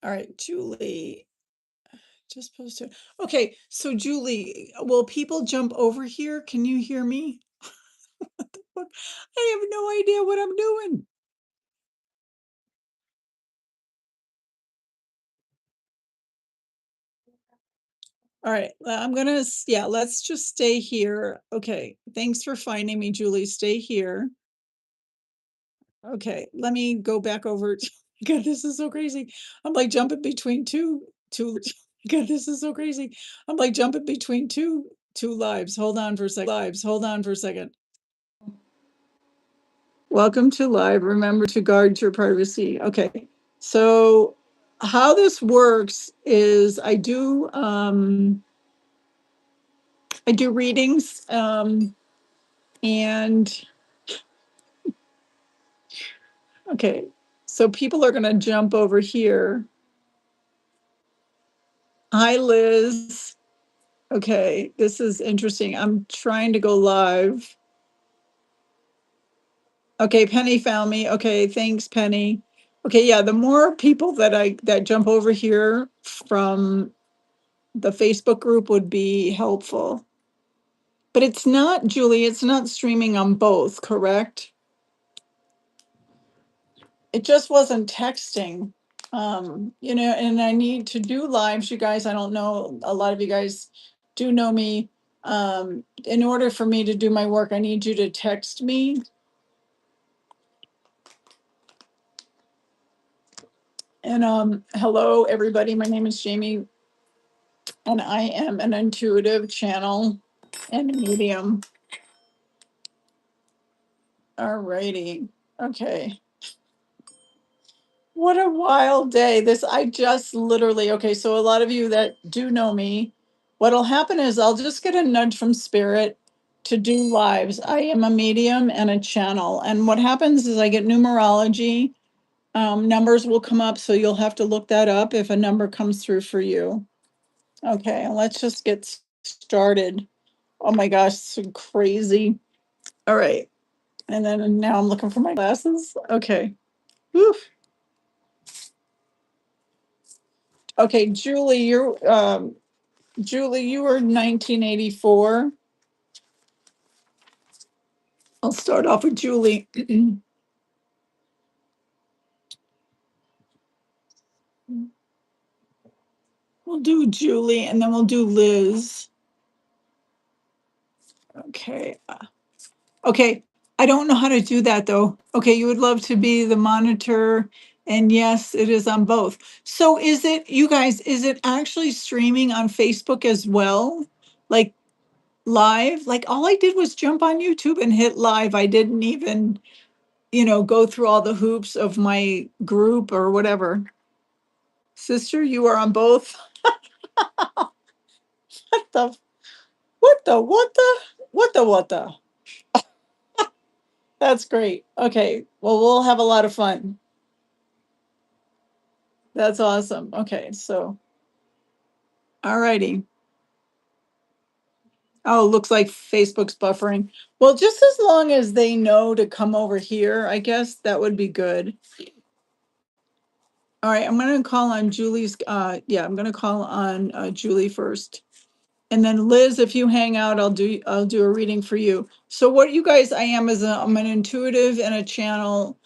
All right, Julie just posted. Okay, so Julie, will people jump over here? Can you hear me? What the fuck? I have no idea what I'm doing. All right, I'm gonna, yeah, let's just stay here. Okay, thanks for finding me, Julie. Stay here. Okay, let me go back over. God, this is so crazy. I'm like jumping between two. God, this is so crazy. I'm like jumping between two lives. Hold on for a second. Hold on for a second. Welcome to live. Remember to guard your privacy. Okay. So how this works is I do readings and okay. So people are going to jump over here. Hi Liz. Okay, this is interesting. I'm trying to go live. Okay, Penny found me. Okay, thanks Penny. Okay, yeah, the more people that jump over here from the Facebook group would be helpful. But it's not, Julie, it's not streaming on both, correct? It just wasn't texting. And I need to do lives, you guys. I don't know, a lot of you guys do know me. In order for me to do my work, I need you to text me. And hello, everybody. My name is Jamie, and I am an intuitive channel and medium. All righty. Okay. What a wild day. I just literally, okay, so a lot of you that do know me, what'll happen is I'll just get a nudge from spirit to do lives. I am a medium and a channel. And what happens is I get numerology. Numbers will come up, so you'll have to look that up if a number comes through for you. Okay, and let's just get started. Oh my gosh, so crazy. All right. And then now I'm looking for my glasses. Okay. Oof. Okay, Julie, you were 1984. I'll start off with Julie. We'll do Julie and then we'll do Liz. Okay. Okay. I don't know how to do that though. Okay, you would love to be the monitor. And yes, it is on both. So you guys, is it actually streaming on Facebook as well? Like live? Like all I did was jump on YouTube and hit live. I didn't even, go through all the hoops of my group or whatever. Sister, you are on both. What the, what the? That's great. Okay. Well, we'll have a lot of fun. That's awesome. Okay. So, all righty. Oh, looks like Facebook's buffering. Well, just as long as they know to come over here, I guess that would be good. All right. I'm going to call on I'm going to call on Julie first. And then Liz, if you hang out, I'll do a reading for you. So what you guys, I'm an intuitive and a channel.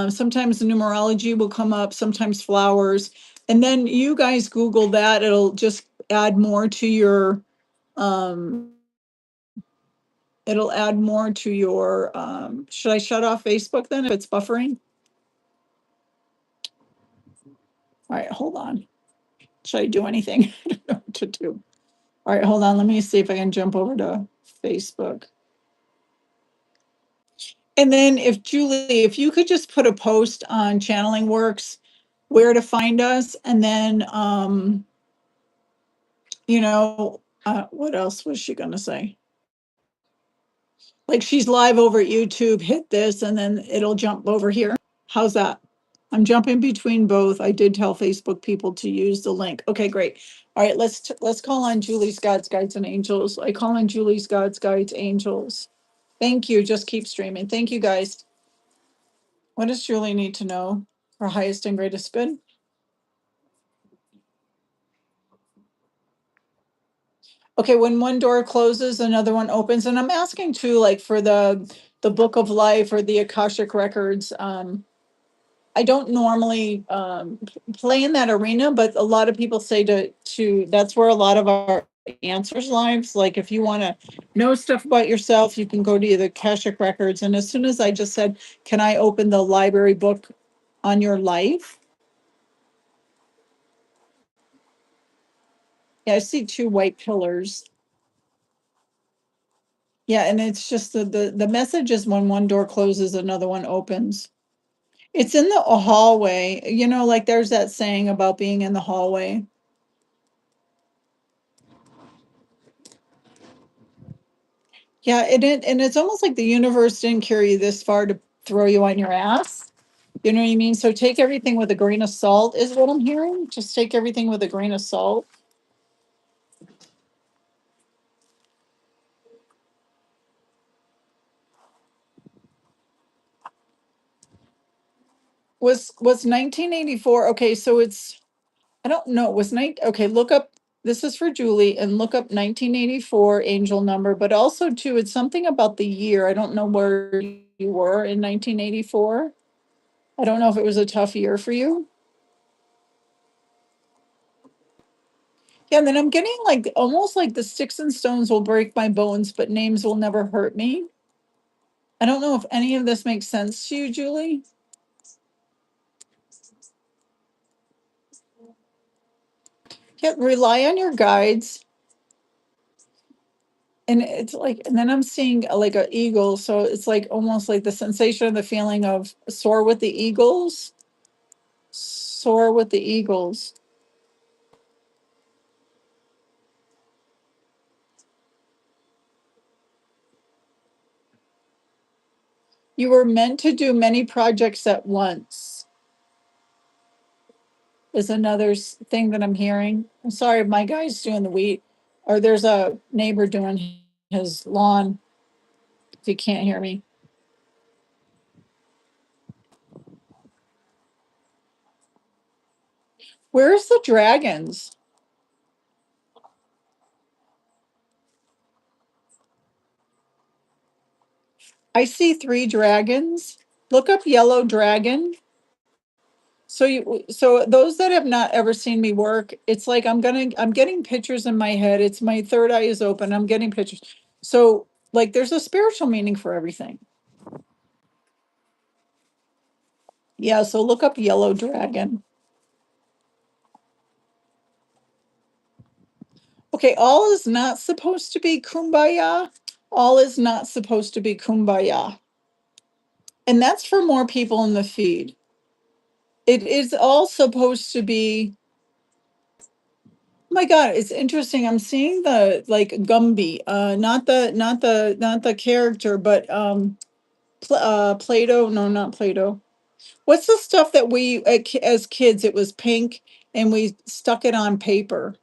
Sometimes the numerology will come up, sometimes flowers. And then you guys Google that, it'll just add more to your, um, should I shut off Facebook then if it's buffering? All right, hold on. Should I do anything? I don't know what to do. All right, hold on. Let me see if I can jump over to Facebook. And then if you could just put a post on Channeling Works, where to find us, and then what else was she gonna say? Like she's live over at YouTube, hit this, and then it'll jump over here. How's that? I'm jumping between both. I did tell Facebook people to use the link. Okay, great. All right, let's call on Julie's Gods, Guides, and Angels. I call on Julie's Gods, Guides, Angels. Thank you. Just keep streaming. Thank you, guys. What does Julie need to know? Her highest and greatest good? Okay, when one door closes, another one opens. And I'm asking too, like for the book of life or the Akashic records. I don't normally play in that arena, but a lot of people say to that's where a lot of our answers lives. Like if you want to know stuff about yourself, you can go to the Akashic records. And as soon as I just said, "Can I open the library book on your life?" Yeah, I see two white pillars. Yeah, and it's just the message is when one door closes, another one opens. It's in the hallway. Like there's that saying about being in the hallway. Yeah, and it's almost like the universe didn't carry you this far to throw you on your ass. You know what I mean? So take everything with a grain of salt is what I'm hearing. Just take everything with a grain of salt. Was 1984. Okay, so it's I don't know, it was okay, look up this is for Julie and look up 1984 angel number, but also too it's something about the year. I don't know where you were in 1984. I don't know if it was a tough year for you. Yeah, and then I'm getting like almost like the sticks and stones will break my bones, but names will never hurt me. I don't know if any of this makes sense to you, Julie. Yeah, rely on your guides. And it's like, and then I'm seeing like an eagle. So it's like almost like the sensation of the feeling of soar with the eagles, soar with the eagles. You were meant to do many projects at once, is another thing that I'm hearing. I'm sorry, my guy's doing the wheat, or there's a neighbor doing his lawn. If you can't hear me, where's the dragons? I see three dragons. Look up yellow dragon. So those that have not ever seen me work, it's like I'm getting pictures in my head. It's my third eye is open. I'm getting pictures. So like there's a spiritual meaning for everything. Yeah, so look up yellow dragon. Okay, all is not supposed to be kumbaya. All is not supposed to be kumbaya. And that's for more people in the feed. It is all supposed to be, oh my God, it's interesting. I'm seeing the like Gumby, not the character, but Play-Doh. No, not Play-Doh. What's the stuff that we as kids? It was pink, and we stuck it on paper,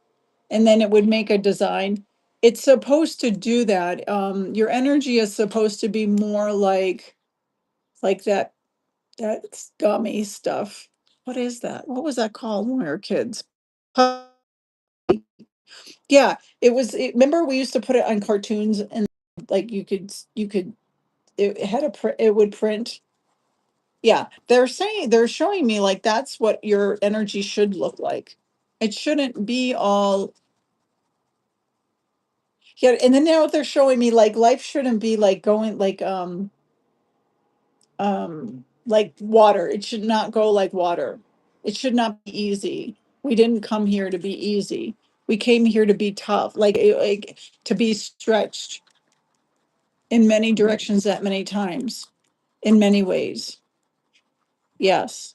and then it would make a design. It's supposed to do that. Your energy is supposed to be more like that gummy stuff. What is that? What was that called when we were kids? Yeah, remember we used to put it on cartoons and like you could it had it would print. Yeah, they're showing me like that's what your energy should look like. It shouldn't be all. Yeah, and then now they're showing me like life shouldn't be like going like water. It should not go like water. It should not be easy. We didn't come here to be easy. We came here to be tough, like to be stretched in many directions at many times, in many ways. Yes.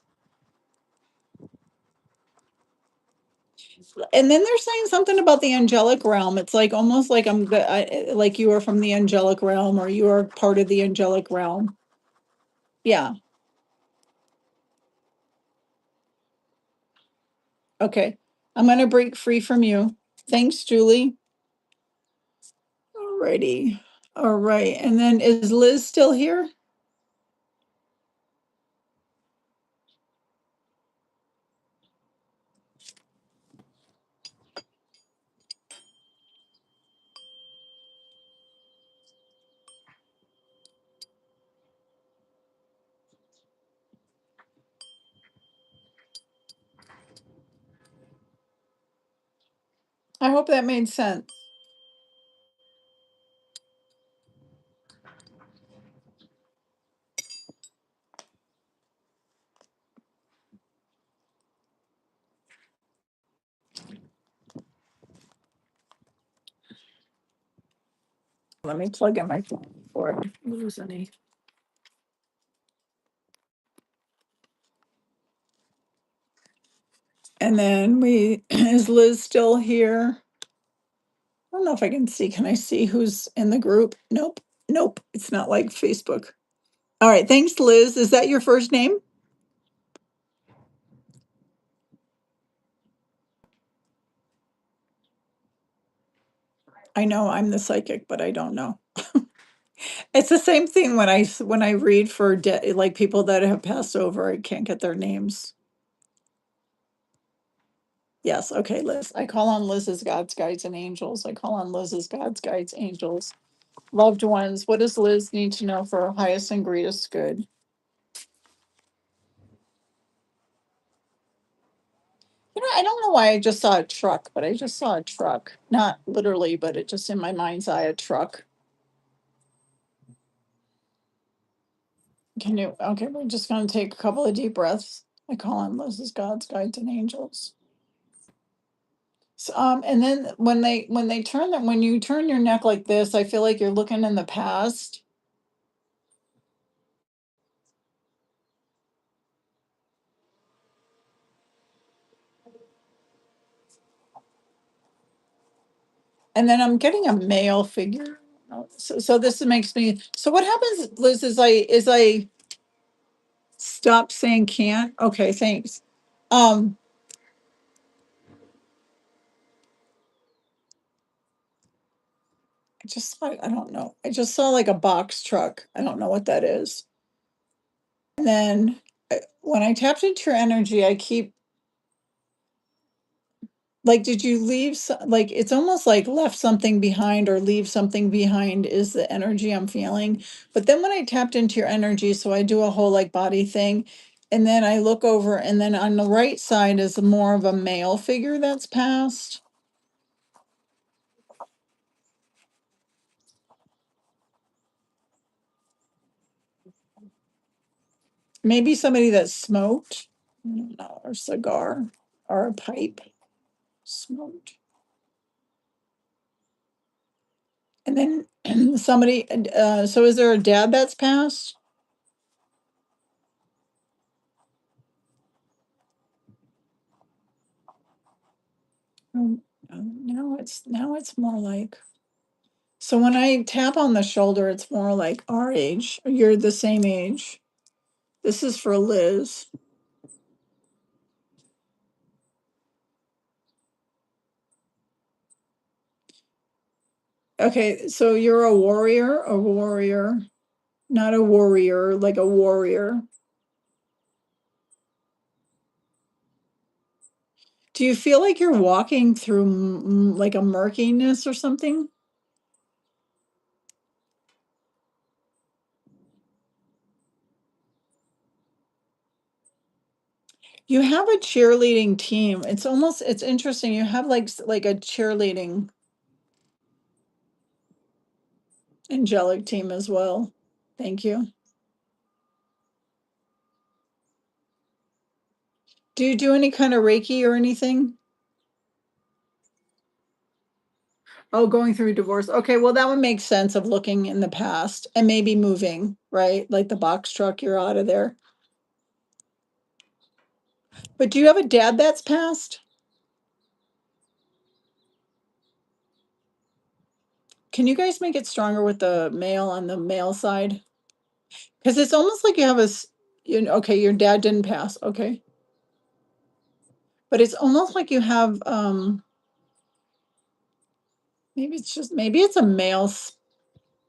And then they're saying something about the angelic realm. It's like almost like like you are from the angelic realm or you are part of the angelic realm. Yeah. Okay. I'm going to break free from you. Thanks, Julie. Alrighty. All right. And then is Liz still here? I hope that made sense. Let me plug in my phone before I lose any. And then is Liz still here? I don't know if I can see. Can I see who's in the group? Nope. Nope. It's not like Facebook. All right. Thanks, Liz. Is that your first name? I know I'm the psychic, but I don't know. It's the same thing when when I read for like people that have passed over, I can't get their names. Yes, okay, Liz. I call on Liz's God's guides and angels. I call on Liz's God's guides, angels, loved ones. What does Liz need to know for her highest and greatest good? I don't know why I just saw a truck, but I just saw a truck. Not literally, but it just in my mind's eye, a truck. Can you, okay, we're just gonna take a couple of deep breaths. I call on Liz's God's guides and angels. So, and then when they turn that when you turn your neck like this, I feel like you're looking in the past. And then I'm getting a male figure. So this makes me. So what happens, Liz, is I stop saying can't. Okay, thanks. Um, I just saw, I don't know. I just saw like a box truck. I don't know what that is. And then when I tapped into your energy, I keep like, did you leave like it's almost like left something behind or leave something behind is the energy I'm feeling. But then when I tapped into your energy, so I do a whole like body thing, and then I look over, and then on the right side is more of a male figure that's passed. Maybe somebody that smoked, I don't know, or cigar or a pipe smoked. And then somebody, so is there a dad that's passed? Um, now it's more like, so when I tap on the shoulder, it's more like our age. You're the same age. This is for Liz. Okay, so you're a warrior, not a warrior, like a warrior. Do you feel like you're walking through like a murkiness or something? You have a cheerleading team. It's almost, it's interesting. You have like like a cheerleading angelic team as well. Thank you. Do you do any kind of Reiki or anything? Oh, going through divorce. Okay, well, that would make sense of looking in the past and maybe moving, right? Like the box truck, you're out of there. But do you have a dad that's passed? Can you guys make it stronger with the male on the male side? Because it's almost like you have you know, okay, your dad didn't pass, okay. But it's almost like you have, maybe it's a male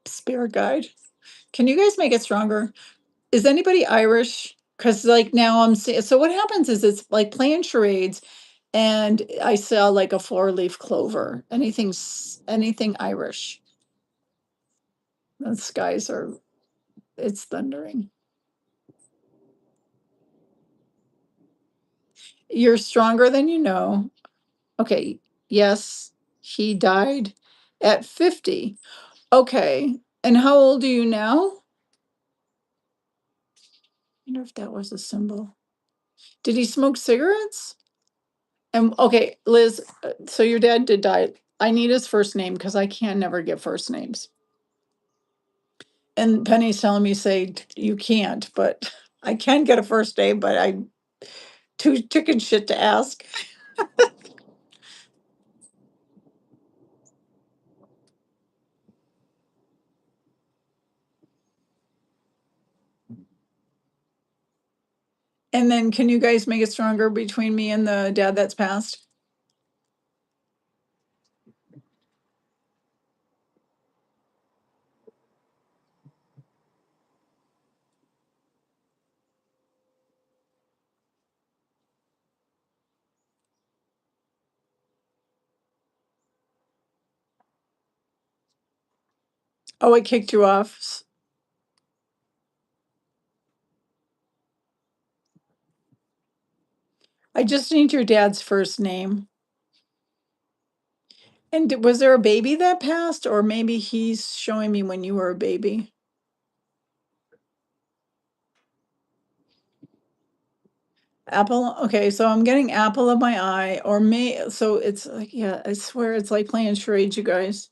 spirit guide. Can you guys make it stronger? Is anybody Irish? Because like now I'm seeing, so what happens is it's like playing charades and I saw like a four-leaf clover. Anything Irish. The skies are, it's thundering. You're stronger than you know. Okay, yes. He died at 50. Okay. And how old are you now? I wonder if that was a symbol. Did he smoke cigarettes? And okay, Liz, so your dad did die. I need his first name because I can never get first names. And Penny's telling me say you can't, but I can get a first name, but I'm too chicken shit to ask. And then can you guys make it stronger between me and the dad that's passed? Oh, it kicked you off. I just need your dad's first name. And was there a baby that passed, or maybe he's showing me when you were a baby? Apple. Okay, so I'm getting apple of my eye, or may. So it's like, yeah, I swear it's like playing charades, you guys.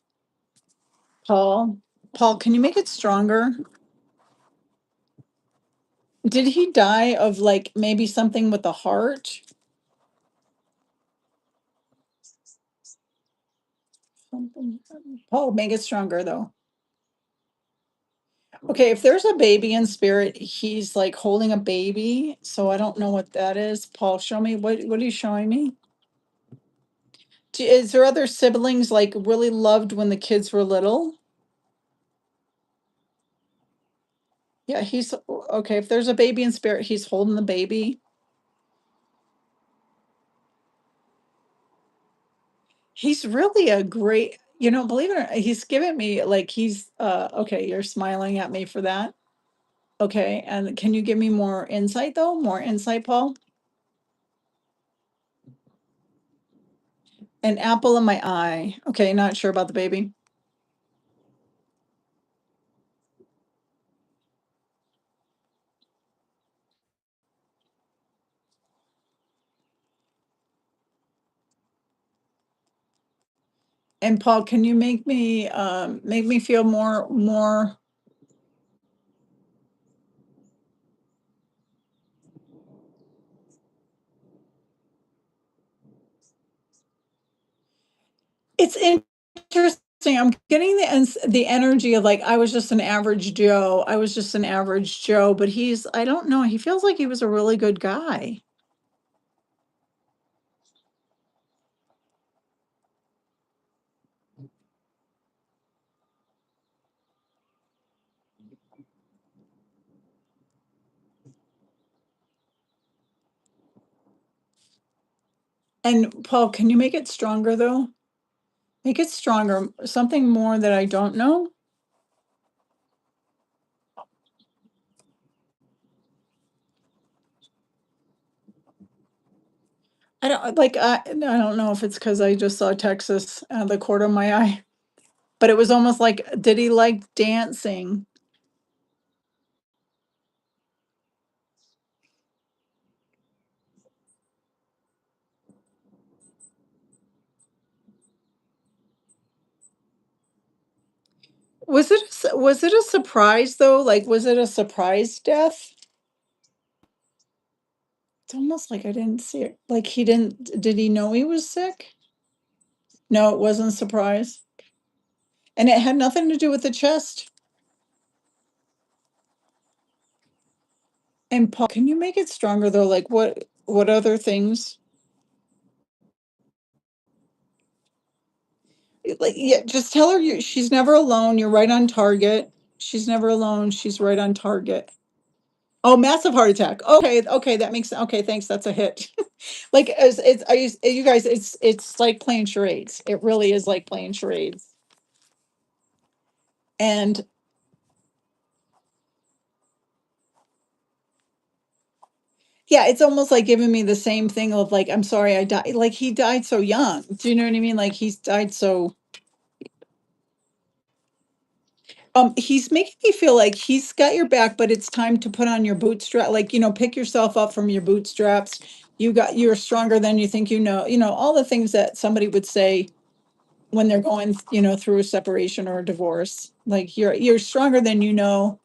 Paul, Paul, can you make it stronger? Did he die of like maybe something with the heart? Something. Paul, make it stronger though. Okay, if there's a baby in spirit, he's like holding a baby. So I don't know what that is. Paul, show me what are you showing me? Is there other siblings like really loved when the kids were little? Yeah, he's okay. If there's a baby in spirit, he's holding the baby. He's really a great, believe it or not, he's given me like he's okay, you're smiling at me for that. Okay, and can you give me more insight though? More insight, Paul? An apple in my eye. Okay, not sure about the baby. And Paul, can you make me feel more. It's interesting. I'm getting the energy of like I was just an average Joe. I was just an average Joe, but I don't know, he feels like he was a really good guy. And Paul, can you make it stronger though? Make it stronger. Something more that I don't know. I don't like I don't know if it's because I just saw Texas the corner of my eye, but it was almost like did he like dancing? Was it a surprise though? Like was it a surprise death? It's almost like I didn't see it. Like did he know he was sick? No, it wasn't a surprise. And it had nothing to do with the chest. And Paul, can you make it stronger though? Like what other things? Like yeah, just tell her she's never alone. You're right on target. She's never alone. She's right on target. Oh, massive heart attack. Okay, okay, that makes okay, thanks. That's a hit. Like as it's I use you guys, it's like playing charades. It really is like playing charades. And Yeah, it's almost like giving me the same thing of like, I'm sorry I died. Like he died so young. Do you know what I mean? Like he's died so he's making me feel like he's got your back, but it's time to put on your bootstrap, like, pick yourself up from your bootstraps. You're stronger than you think, all the things that somebody would say when they're going, through a separation or a divorce. Like you're stronger than you know.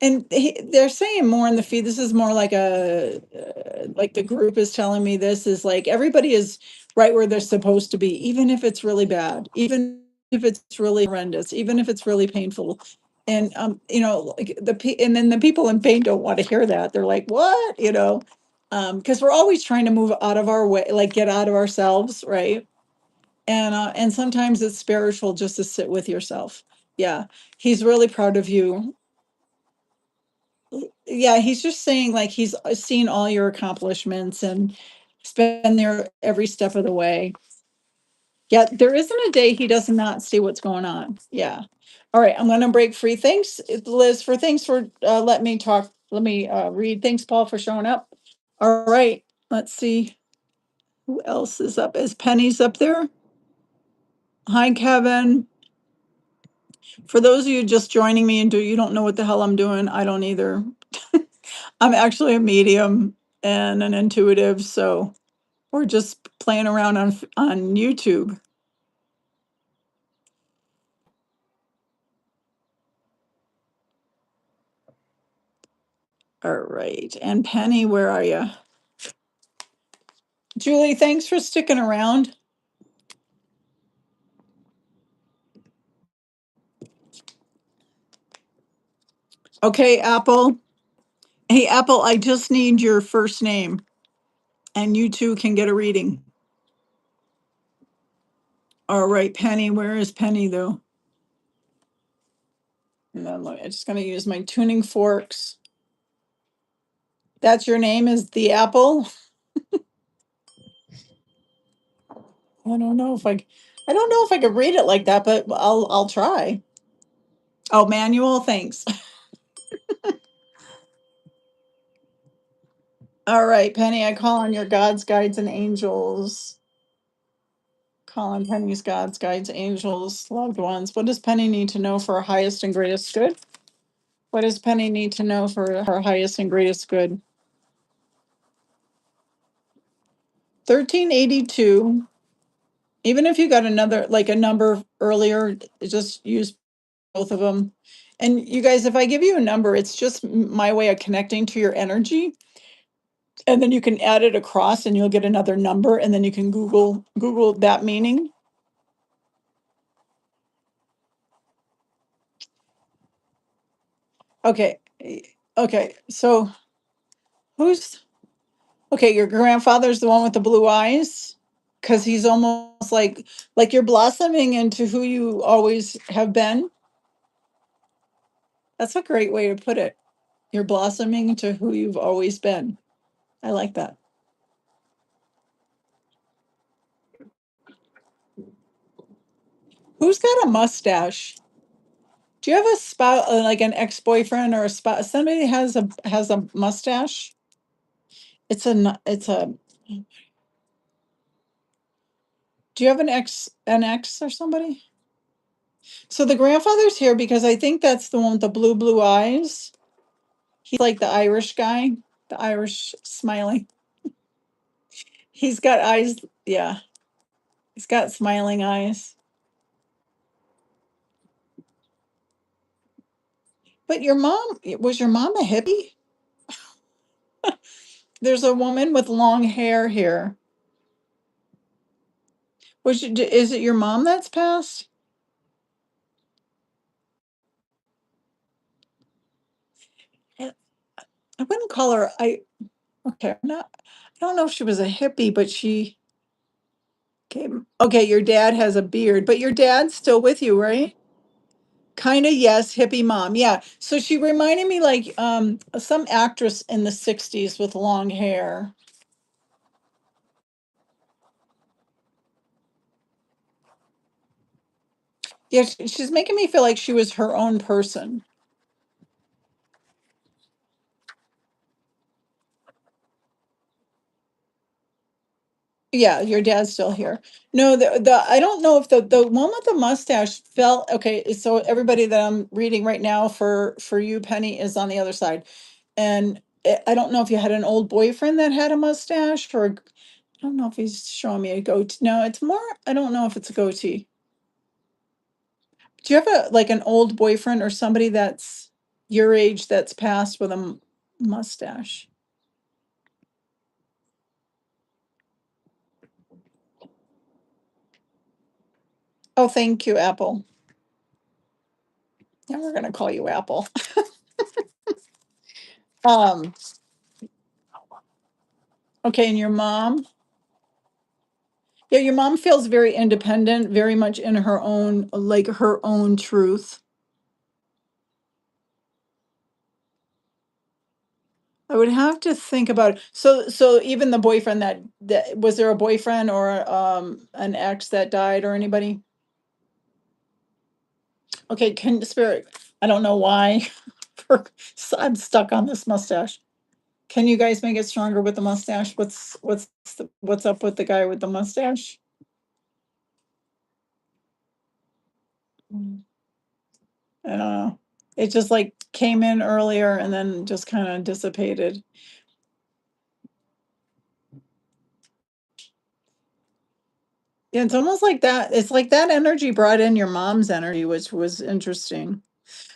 And they're saying more in the feed. This is more like like the group is telling me this is like everybody is right where they're supposed to be, even if it's really bad, even if it's really horrendous, even if it's really painful. And like and then the people in pain don't want to hear that. They're like, what? Because we're always trying to move out of our way, like get out of ourselves, right? And sometimes it's spiritual just to sit with yourself. Yeah, he's really proud of you. Yeah, he's just saying like he's seen all your accomplishments and been there every step of the way. Yeah, there isn't a day he does not see what's going on. Yeah. All right, I'm gonna break free. Thanks, Liz, for thanks for let me talk. Let me read. Thanks, Paul, for showing up. All right, let's see who else is up. Is Penny's up there? Hi, Kevin. For those of you just joining me and you don't know what the hell I'm doing, I don't either. I'm actually a medium and an intuitive, so we're just playing around on YouTube. All right. And Penny, where are you? Julie, thanks for sticking around. Okay, Apple. Hey, Apple, I just need your first name and you two can get a reading. All right, Penny, where is Penny though? And then I'm just going to use my tuning forks. That's your name is the Apple? I don't know if I could read it like that, but I'll try. Oh, Manuel, thanks. All right, Penny, I call on your gods, guides, and angels. Call on Penny's gods, guides, angels, loved ones. What does Penny need to know for her highest and greatest good? What does Penny need to know for her highest and greatest good? 1382. Even if you got another, like a number earlier, just use both of them. And you guys, if I give you a number, it's just my way of connecting to your energy. And then you can add it across and you'll get another number and then you can Google that meaning. Okay. Okay. So who's okay, your grandfather's the one with the blue eyes? Because he's almost like you're blossoming into who you always have been. That's a great way to put it. You're blossoming to who you've always been. I like that. Who's got a mustache? Do you have a spouse, like an ex-boyfriend or a spouse? Somebody has a mustache. It's a. Do you have an ex or somebody? So the grandfather's here because I think that's the one with the blue eyes. He's like the Irish guy, the Irish smiling. He's got eyes. Yeah, he's got smiling eyes. But was your mom a hippie? There's a woman with long hair here. Is it your mom that's passed? Eh, I wouldn't call her. Okay. I don't know if she was a hippie, but she came. Okay, your dad has a beard, but your dad's still with you, right? Kind of, yes, hippie mom. Yeah. So she reminded me like some actress in the 60s with long hair. Yeah, she's making me feel like she was her own person. Yeah, your dad's still here. No, the I don't know if the one with the mustache felt okay. So everybody that I'm reading right now for you, Penny, is on the other side, and I don't know if you had an old boyfriend that had a mustache, or I don't know if he's showing me a goatee. No, it's more. I don't know if it's a goatee. Do you have a like an old boyfriend or somebody that's your age that's passed with a mustache? Oh, thank you, Apple. Yeah, we're gonna call you Apple. Um, okay, and your mom? Yeah, your mom feels very independent, very much in her own, like her own truth. I would have to think about it. So even the boyfriend that was there a boyfriend or an ex that died or anybody? Okay, can spirit, I don't know why. I'm stuck on this mustache. Can you guys make it stronger with the mustache? What's up with the guy with the mustache? Mm. I don't know. It just like came in earlier and then just kind of dissipated. Yeah, it's almost like that. It's like that energy brought in your mom's energy, which was interesting.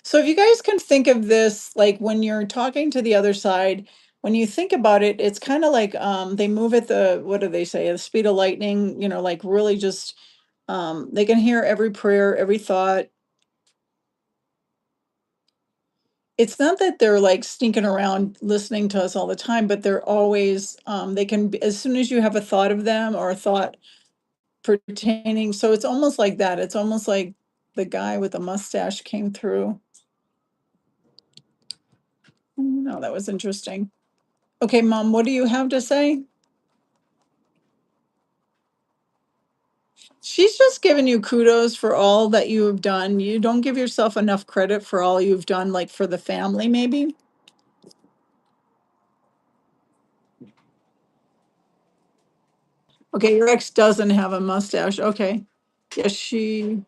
So if you guys can think of this, like when you're talking to the other side, when you think about it, it's kind of like they move at the, what do they say, the speed of lightning, like really just they can hear every prayer, every thought. It's not that they're like sneaking around listening to us all the time, but they're always they can as soon as you have a thought of them or a thought pertaining, so it's almost like that. It's almost like the guy with the mustache came through. No, that was interesting. Okay, Mom, what do you have to say? She's just giving you kudos for all that you have done. You don't give yourself enough credit for all you've done, like for the family, maybe. Okay, your ex doesn't have a mustache. Okay. Yes, she's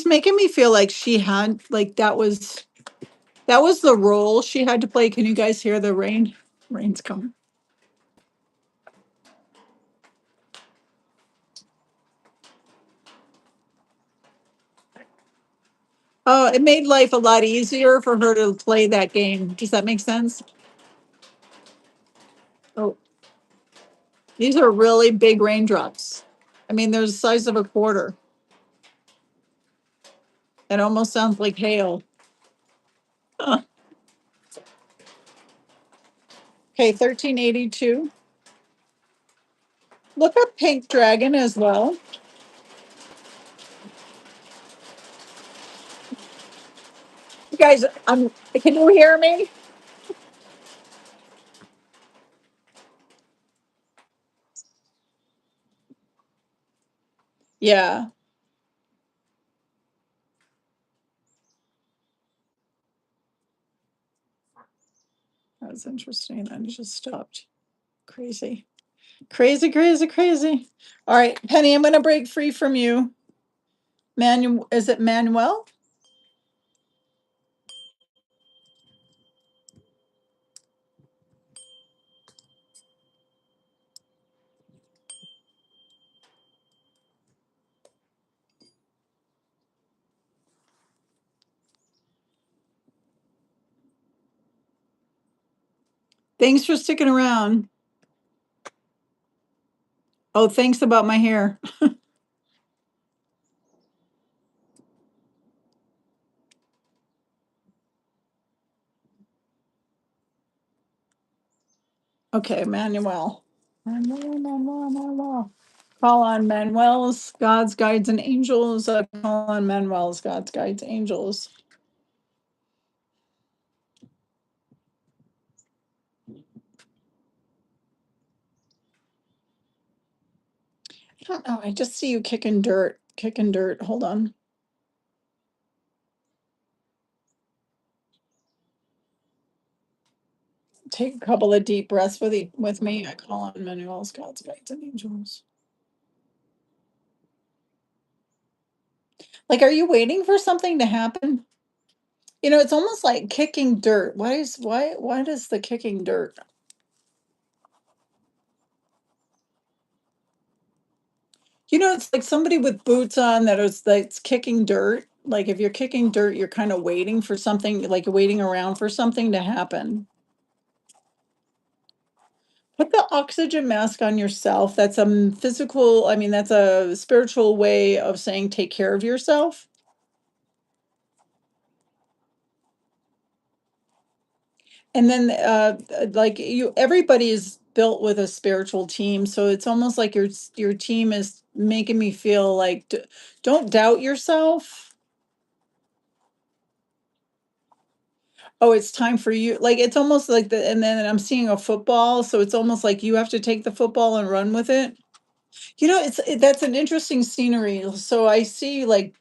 making me feel like she had like that was the role she had to play. Can you guys hear the rain? Rain's coming. Oh, it made life a lot easier for her to play that game. Does that make sense? Oh, these are really big raindrops. I mean, they're the size of a quarter. It almost sounds like hail. Huh. Okay, 1382. Look up Pink Dragon as well. You guys, can you hear me? Yeah, that was interesting. I just stopped. Crazy. Crazy, crazy, crazy. All right, Penny, I'm going to break free from you. Manuel, is it Manuel? Thanks for sticking around. Oh, thanks about my hair. Okay, Manuel. Manuel, Manuel, Manuel. Call on Manuel's God's guides and angels. Call on Manuel's God's guides angels. I don't know. I just see you kicking dirt, kicking dirt. Hold on. take a couple of deep breaths with me. I call on Manuel's God's guides and angels. Like, are you waiting for something to happen? It's almost like kicking dirt. Why does the kicking dirt? It's like somebody with boots on that's kicking dirt. Like if you're kicking dirt, you're kind of waiting for something, like waiting around for something to happen. Put the oxygen mask on yourself. That's a physical, I mean, that's a spiritual way of saying take care of yourself. And then like everybody is built with a spiritual team, so it's almost like your team is making me feel like don't doubt yourself. Oh, it's time for you. Like it's almost like and then I'm seeing a football, so it's almost like you have to take the football and run with it. That's an interesting scenery. So I see like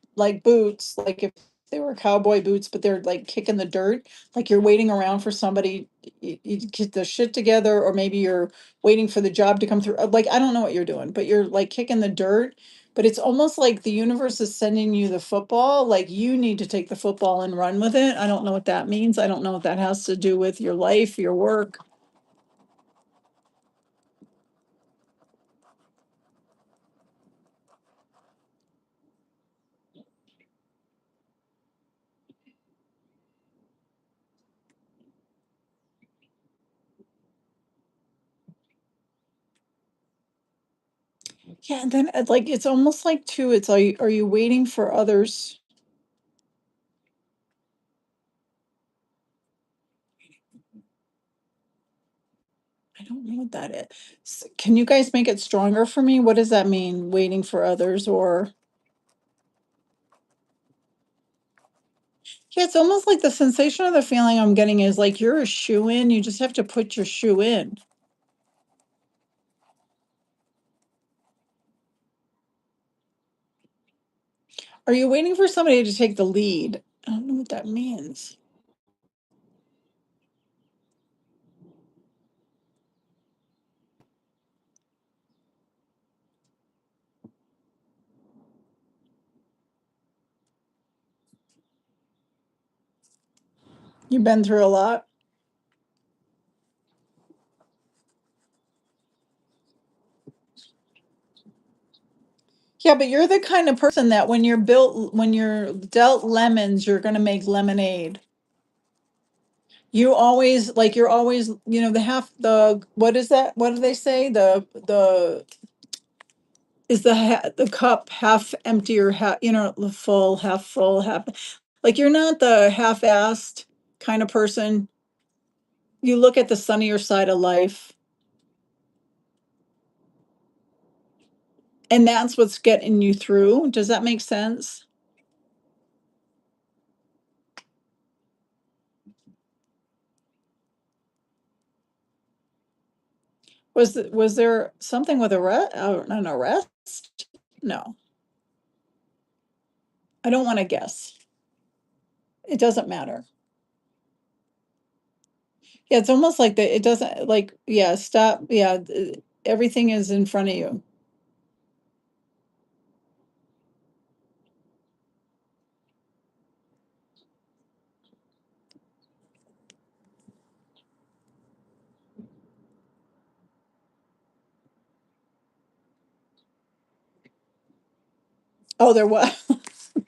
boots, like if they were cowboy boots, but they're like kicking the dirt, like you're waiting around for somebody, you get the shit together, or maybe you're waiting for the job to come through. Like I don't know what you're doing, but you're like kicking the dirt. But it's almost like the universe is sending you the football, like you need to take the football and run with it. I don't know what that means. I don't know what that has to do with your life, your work. Yeah, and then like it's almost like too, it's are you waiting for others? I don't know what that is. Can you guys make it stronger for me? What does that mean, waiting for others or yeah, it's almost like the sensation or the feeling I'm getting is like you're a shoe in, you just have to put your shoe in. Are you waiting for somebody to take the lead? I don't know what that means. You've been through a lot. Yeah, but you're the kind of person that when you're dealt lemons, you're gonna make lemonade. You always like you're always, what is that? What do they say? The is the cup half empty or half, full, half full, half like you're not the half-assed kind of person. You look at the sunnier side of life, and that's what's getting you through. Does that make sense? Was there something with an arrest? No, I don't want to guess. It doesn't matter. Yeah, it's almost like it doesn't like, yeah, stop. Yeah, everything is in front of you. Oh, there was.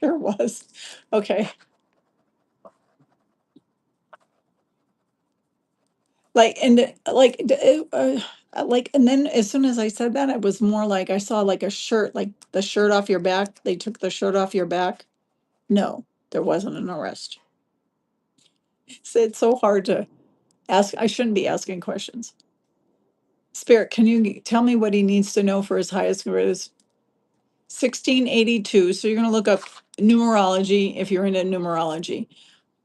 There was. Okay. Like, and like, and then as soon as I said that, it was more like I saw like a shirt, like the shirt off your back. They took the shirt off your back. No, there wasn't an arrest. It's so hard to ask. I shouldn't be asking questions. Spirit, can you tell me what he needs to know for his highest good? Is 1682. So you're going to look up numerology if you're into numerology,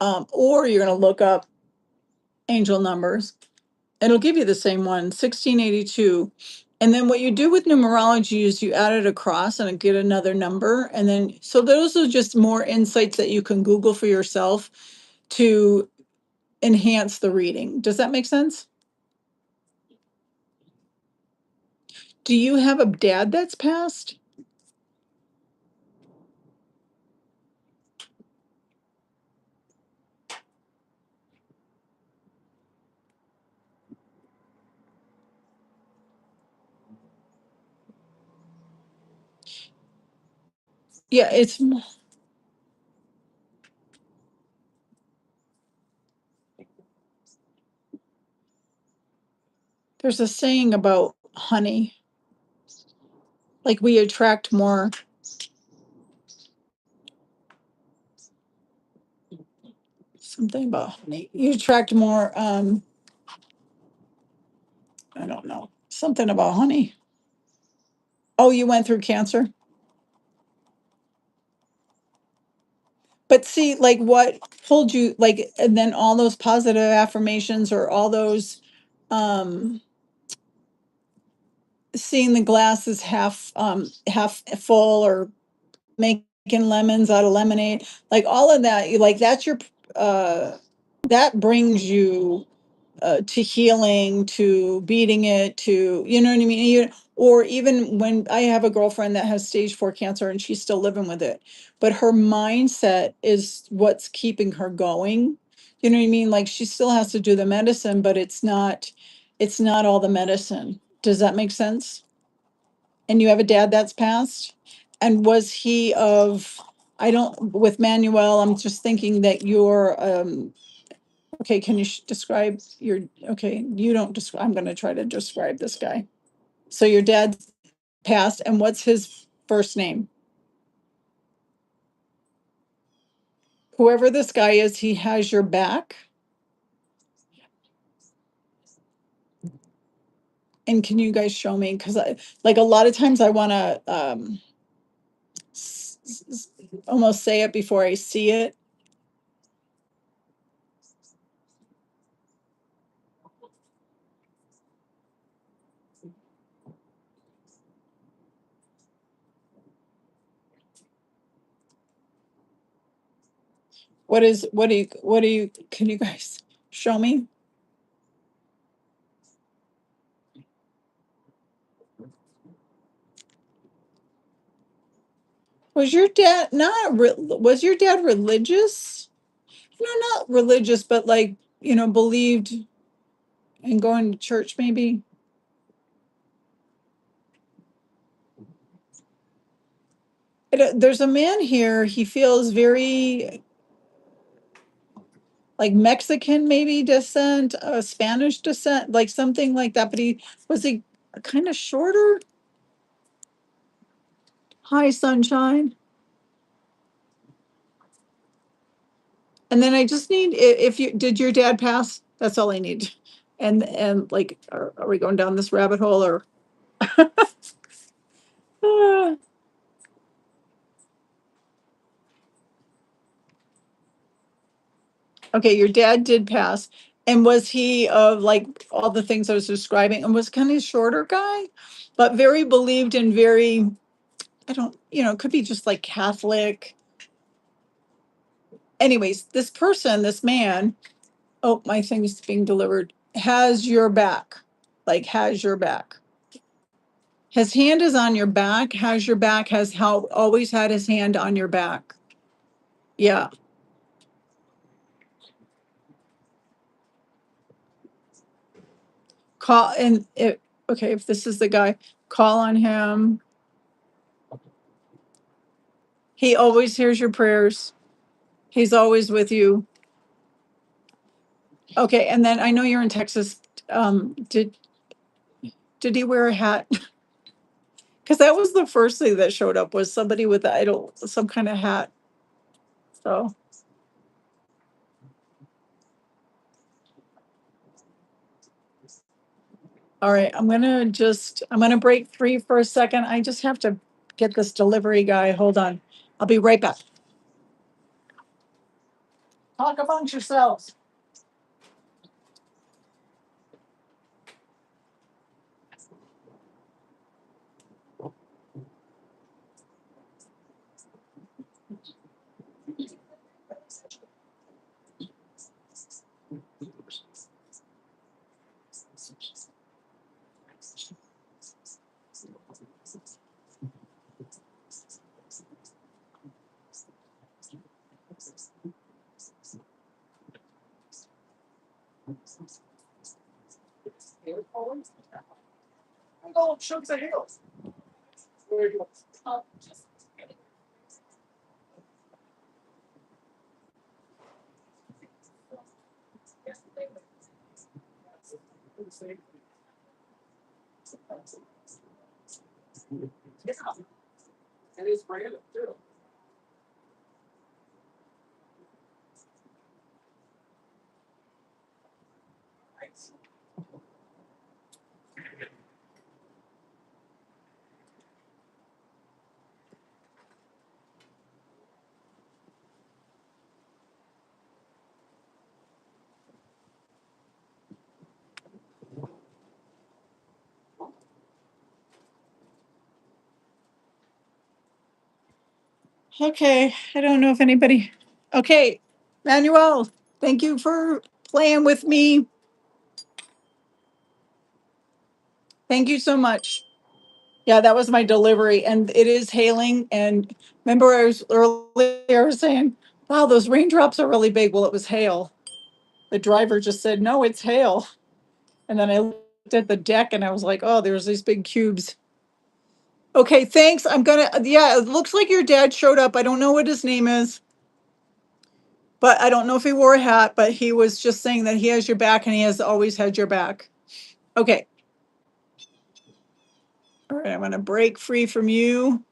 or you're going to look up angel numbers. It'll give you the same one, 1682. And then what you do with numerology is you add it across and get another number. And then, so those are just more insights that you can Google for yourself to enhance the reading. Does that make sense? Do you have a dad that's passed? Yeah, there's a saying about honey, like we attract more, something about honey. You attract more, I don't know, something about honey. Oh, you went through cancer? But see, like what pulled you, like, and then all those positive affirmations or all those, um, seeing the glass is half full, or making lemons out of lemonade, like all of that, you like that's your, uh, that brings you to healing, to beating it, to, you know what I mean? Or even when I have a girlfriend that has stage 4 cancer and she's still living with it, but her mindset is what's keeping her going. You know what I mean? Like she still has to do the medicine, but it's not all the medicine. Does that make sense? And you have a dad that's passed? And was he of, I don't, with Manuel, I'm just thinking that you're, okay, can you describe your, okay, you don't describe, I'm gonna try to describe this guy. So your dad passed, and what's his first name? Whoever this guy is, he has your back. And can you guys show me? Because I, like a lot of times I wanna almost say it before I see it. What do you, can you guys show me? Was your dad not, was your dad religious? No, not religious, but like, believed in going to church maybe? There's a man here, he feels very like Mexican maybe descent, Spanish descent, like something like that, but he kind of shorter? Hi, sunshine. And then I just need, if you, did your dad pass? That's all I need. And like, are we going down this rabbit hole or? Ah, okay, your dad did pass. And was he of like all the things I was describing, and was kind of shorter guy, but very believed and very, I don't, it could be just like Catholic. Anyways, this person, this man, oh, my thing is being delivered, has your back. Like, has your back. His hand is on your back, has your back, has how always had his hand on your back. Yeah. Call and it, okay, if this is the guy, call on him. He always hears your prayers. He's always with you. Okay, and then I know you're in Texas. Did he wear a hat? Because that was the first thing that showed up, was somebody with the idol, some kind of hat. So, all right, I'm gonna break free for a second. I just have to get this delivery guy. Hold on. I'll be right back. Talk amongst yourselves. Okay, I don't know if anybody. Okay, Manuel, thank you for playing with me. Thank you so much. Yeah, that was my delivery, and it is hailing. And remember, I was earlier I was saying, "Wow, those raindrops are really big." Well, it was hail. The driver just said, "No, it's hail." And then I looked at the deck, and I was like, "Oh, there's these big cubes." Okay, thanks. I'm gonna. Yeah, it looks like your dad showed up. I don't know what his name is, but I don't know if he wore a hat. But he was just saying that he has your back, and he has always had your back. Okay. All right, I'm gonna break free from you,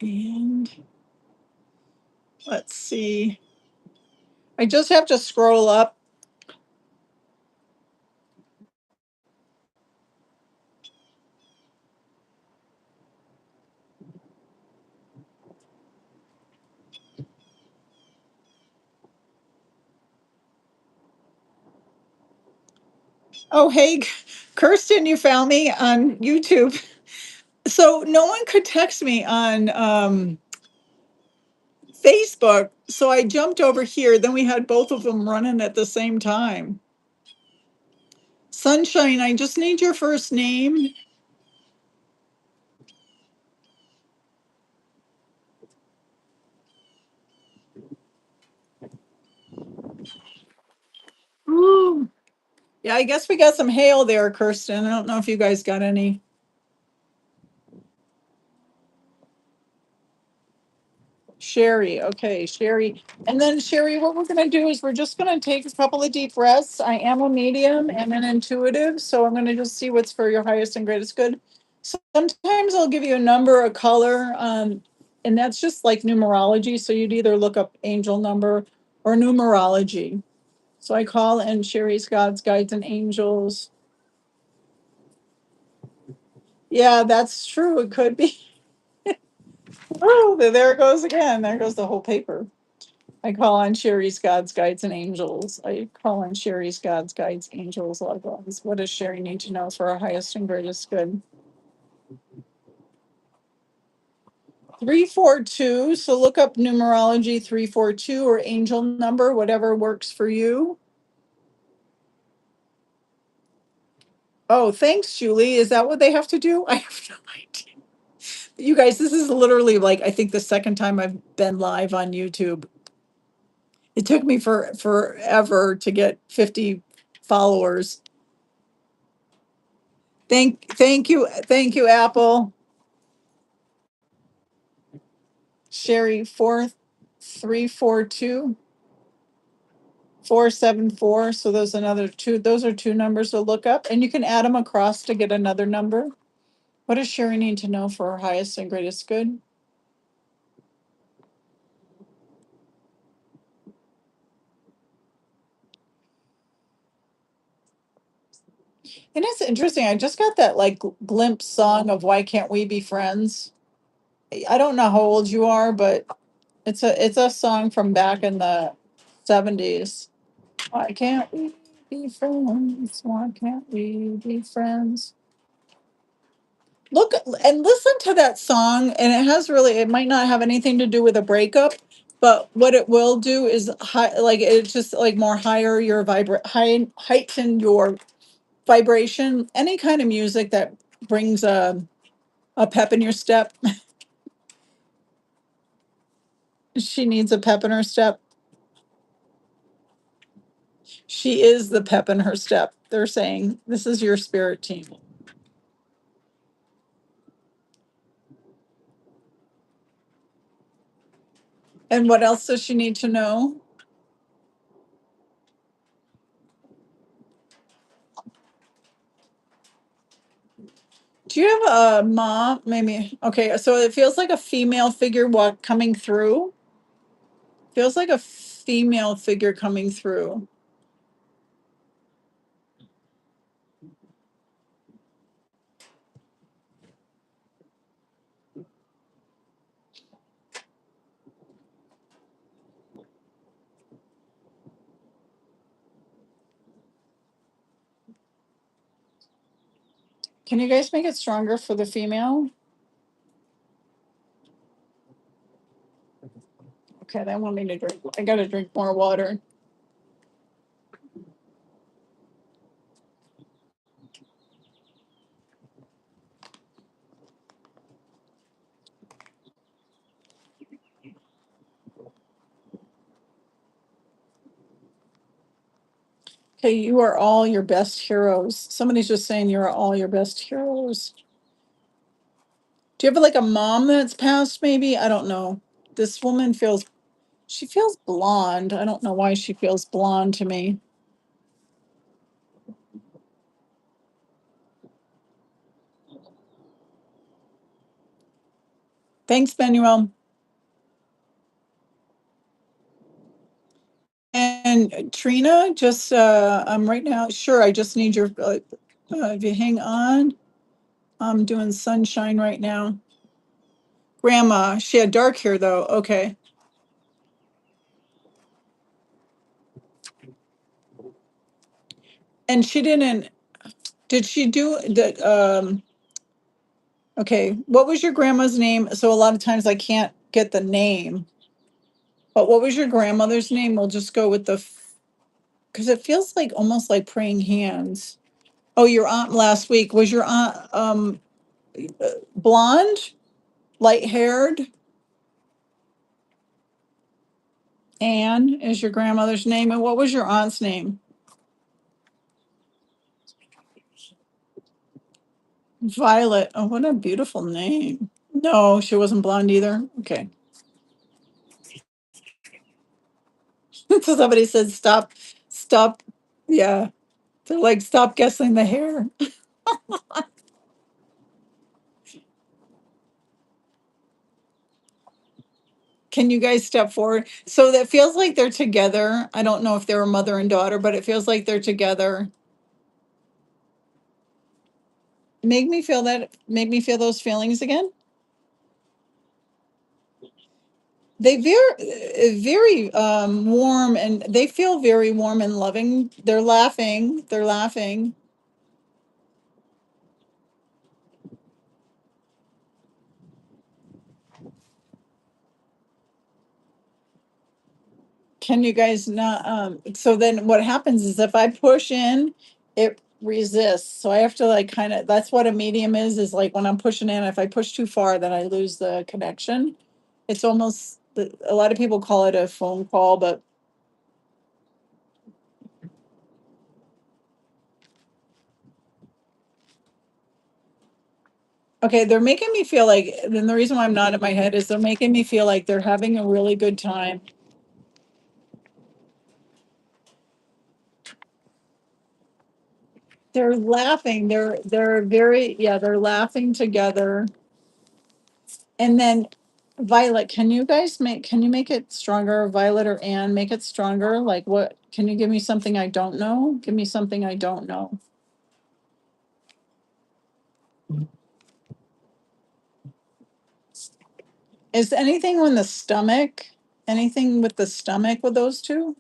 and let's see. I just have to scroll up. Oh, hey, Kirsten, you found me on YouTube. So no one could text me on Facebook. So I jumped over here. Then we had both of them running at the same time. Sunshine, I just need your first name. Ooh. Yeah, I guess we got some hail there, Kirsten. I don't know if you guys got any. Sherry. Okay, Sherry. And then, Sherry, what we're going to do is we're just going to take a couple of deep breaths. I am a medium and an intuitive, so I'm going to just see what's for your highest and greatest good. Sometimes I'll give you a number, a color, and that's just like numerology. So you'd either look up angel number or numerology. So I call in Sherry's gods, guides, and angels. Yeah, that's true. It could be. Oh, there it goes again. There goes the whole paper. I call on Sherry's gods, guides, and angels. I call on Sherry's gods, guides, angels, loved ones. What does Sherry need to know for our highest and greatest good? 342. So look up numerology 342 or angel number, whatever works for you. Oh, thanks, Julie. Is that what they have to do? I have no idea. You guys, this is literally like I think the second time I've been live on YouTube. It took me forever to get 50 followers. Thank you, Apple. Sherry 4342 474. So those another two. Those are two numbers to look up, and you can add them across to get another number. What does Sherry need to know for her highest and greatest good? And it's interesting. I just got that like glimpse song of "Why Can't We Be Friends." I don't know how old you are, but it's a song from back in the 70s. Why can't we be friends? Why can't we be friends? Look and listen to that song, and it might not have anything to do with a breakup, but what it will do is like it's just like more higher your heighten your vibration. Any kind of music that brings a pep in your step. She needs a pep in her step. She is the pep in her step. They're saying this is your spirit team. And what else does she need to know? Do you have a mom? Maybe. Okay, so it feels like a female figure walk coming through. Feels like a female figure coming through. Can you guys make it stronger for the female? Okay, they want me to drink. I gotta drink more water. Okay, you are all your best heroes. Somebody's just saying you're all your best heroes. Do you have like a mom that's passed, maybe? I don't know. This woman feels, she feels blonde. I don't know why she feels blonde to me. Thanks, Manuel. And Trina, just I'm right now. Sure, I just need your. If you hang on, I'm doing sunshine right now. Grandma, she had dark hair though. Okay, and she didn't. Did she do that? Okay, what was your grandma's name? So a lot of times I can't get the name. But what was your grandmother's name? We'll just go with the. Because it feels like almost like praying hands. Oh, your aunt last week was your aunt blonde, light haired. Anne is your grandmother's name. And what was your aunt's name? Violet. Oh, what a beautiful name. No, she wasn't blonde either. Okay. So somebody said, stop, stop. Yeah. They're like, stop guessing the hair. Can you guys step forward? So that feels like they're together. I don't know if they're a mother and daughter, but it feels like they're together. Make me feel those feelings again. They very warm and they feel very warm and loving. They're laughing. They're laughing. Can you guys not, so then what happens is if I push in, it resists. So I have to like kind of, that's what a medium is like when I'm pushing in, if I push too far, then I lose the connection. It's almost, a lot of people call it a phone call, but okay, they're making me feel like, then the reason why I'm not in my head is they're making me feel like they're having a really good time. They're laughing. They're very, yeah, they're laughing together. And then Violet, can you make it stronger? Violet or Anne, make it stronger? Like what, can you give me something I don't know? Give me something I don't know. Is anything on the stomach? Anything with the stomach with those two?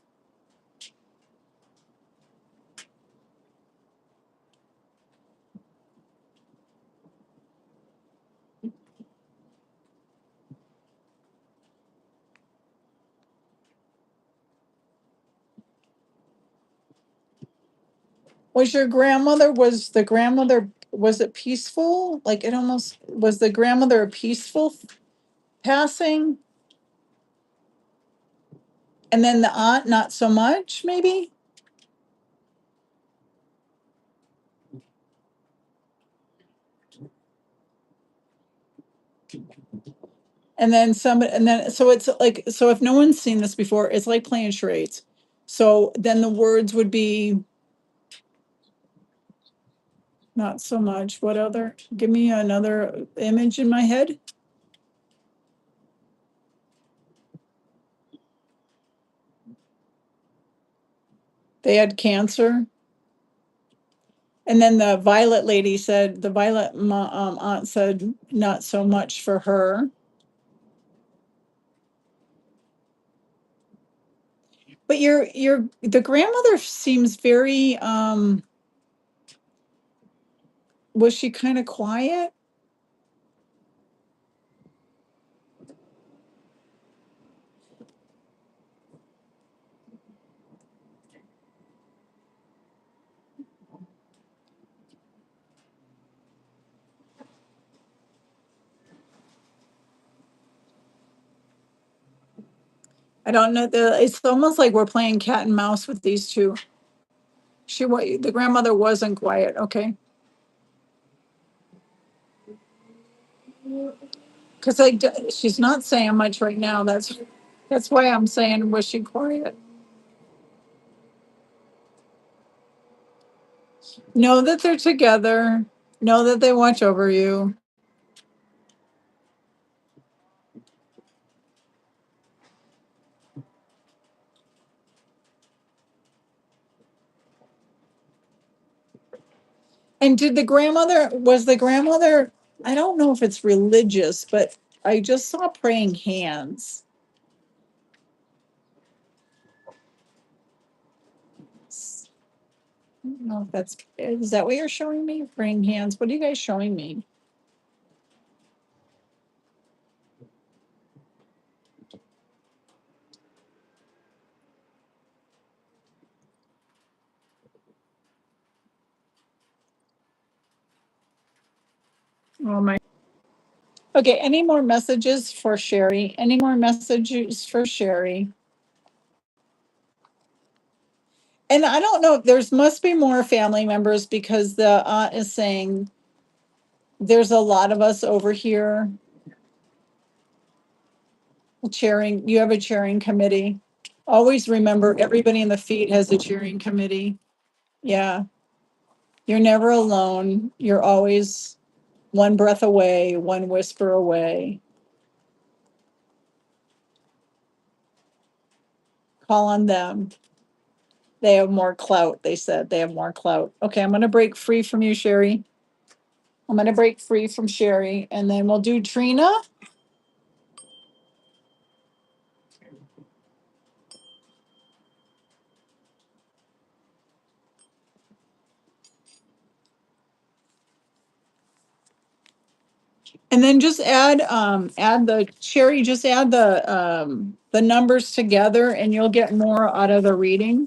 Was the grandmother, was it peaceful? Like it almost, was the grandmother a peaceful passing? And then the aunt, not so much, maybe? And then so it's like, so if no one's seen this before, it's like playing charades. So then the words would be not so much. What other? Give me another image in my head. They had cancer. And then the Violet lady said, the Violet aunt said, not so much for her. But the grandmother seems very, was she kind of quiet? I don't know. It's almost like we're playing cat and mouse with these two. The grandmother wasn't quiet. Okay. Because she's not saying much right now. That's why I'm saying, was she quiet? Know that they're together. Know that they watch over you. And was the grandmother, I don't know if it's religious, but I just saw praying hands. I don't know if is that what you're showing me? Praying hands. What are you guys showing me? Oh my. Okay, any more messages for Sherry? Any more messages for Sherry? And I don't know, there's must be more family members because the aunt is saying there's a lot of us over here chairing. You have a chairing committee. Always remember everybody in the feed has a cheering committee. Yeah. You're never alone. You're always one breath away, one whisper away. Call on them. They have more clout. They said they have more clout. Okay, I'm going to break free from you, Sherry. I'm going to break free from Sherry and then we'll do Trina. And then just add the Sherry, just add the numbers together and you'll get more out of the reading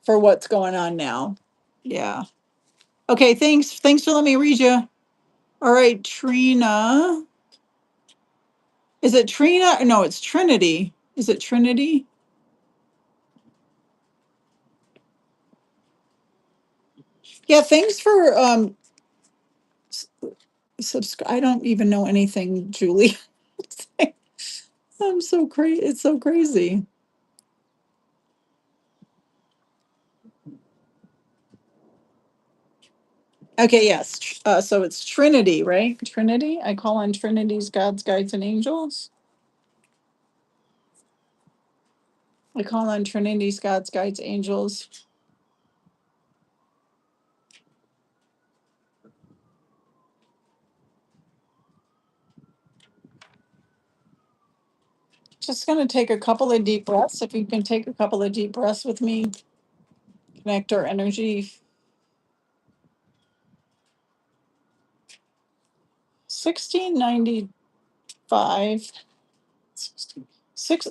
for what's going on now. Yeah. Okay, thanks. Thanks for letting me read you. All right, Trina. Is it Trina? No, it's Trinity. Is it Trinity? Yeah, thanks for subscribe. I don't even know anything, Julie. I'm so crazy. It's so crazy. Okay, yes. So it's Trinity, right? Trinity. I call on Trinity's gods, guides, and angels. I call on Trinity's gods, guides, angels. Just going to take a couple of deep breaths. If you can take a couple of deep breaths with me, connect our energy. 1695.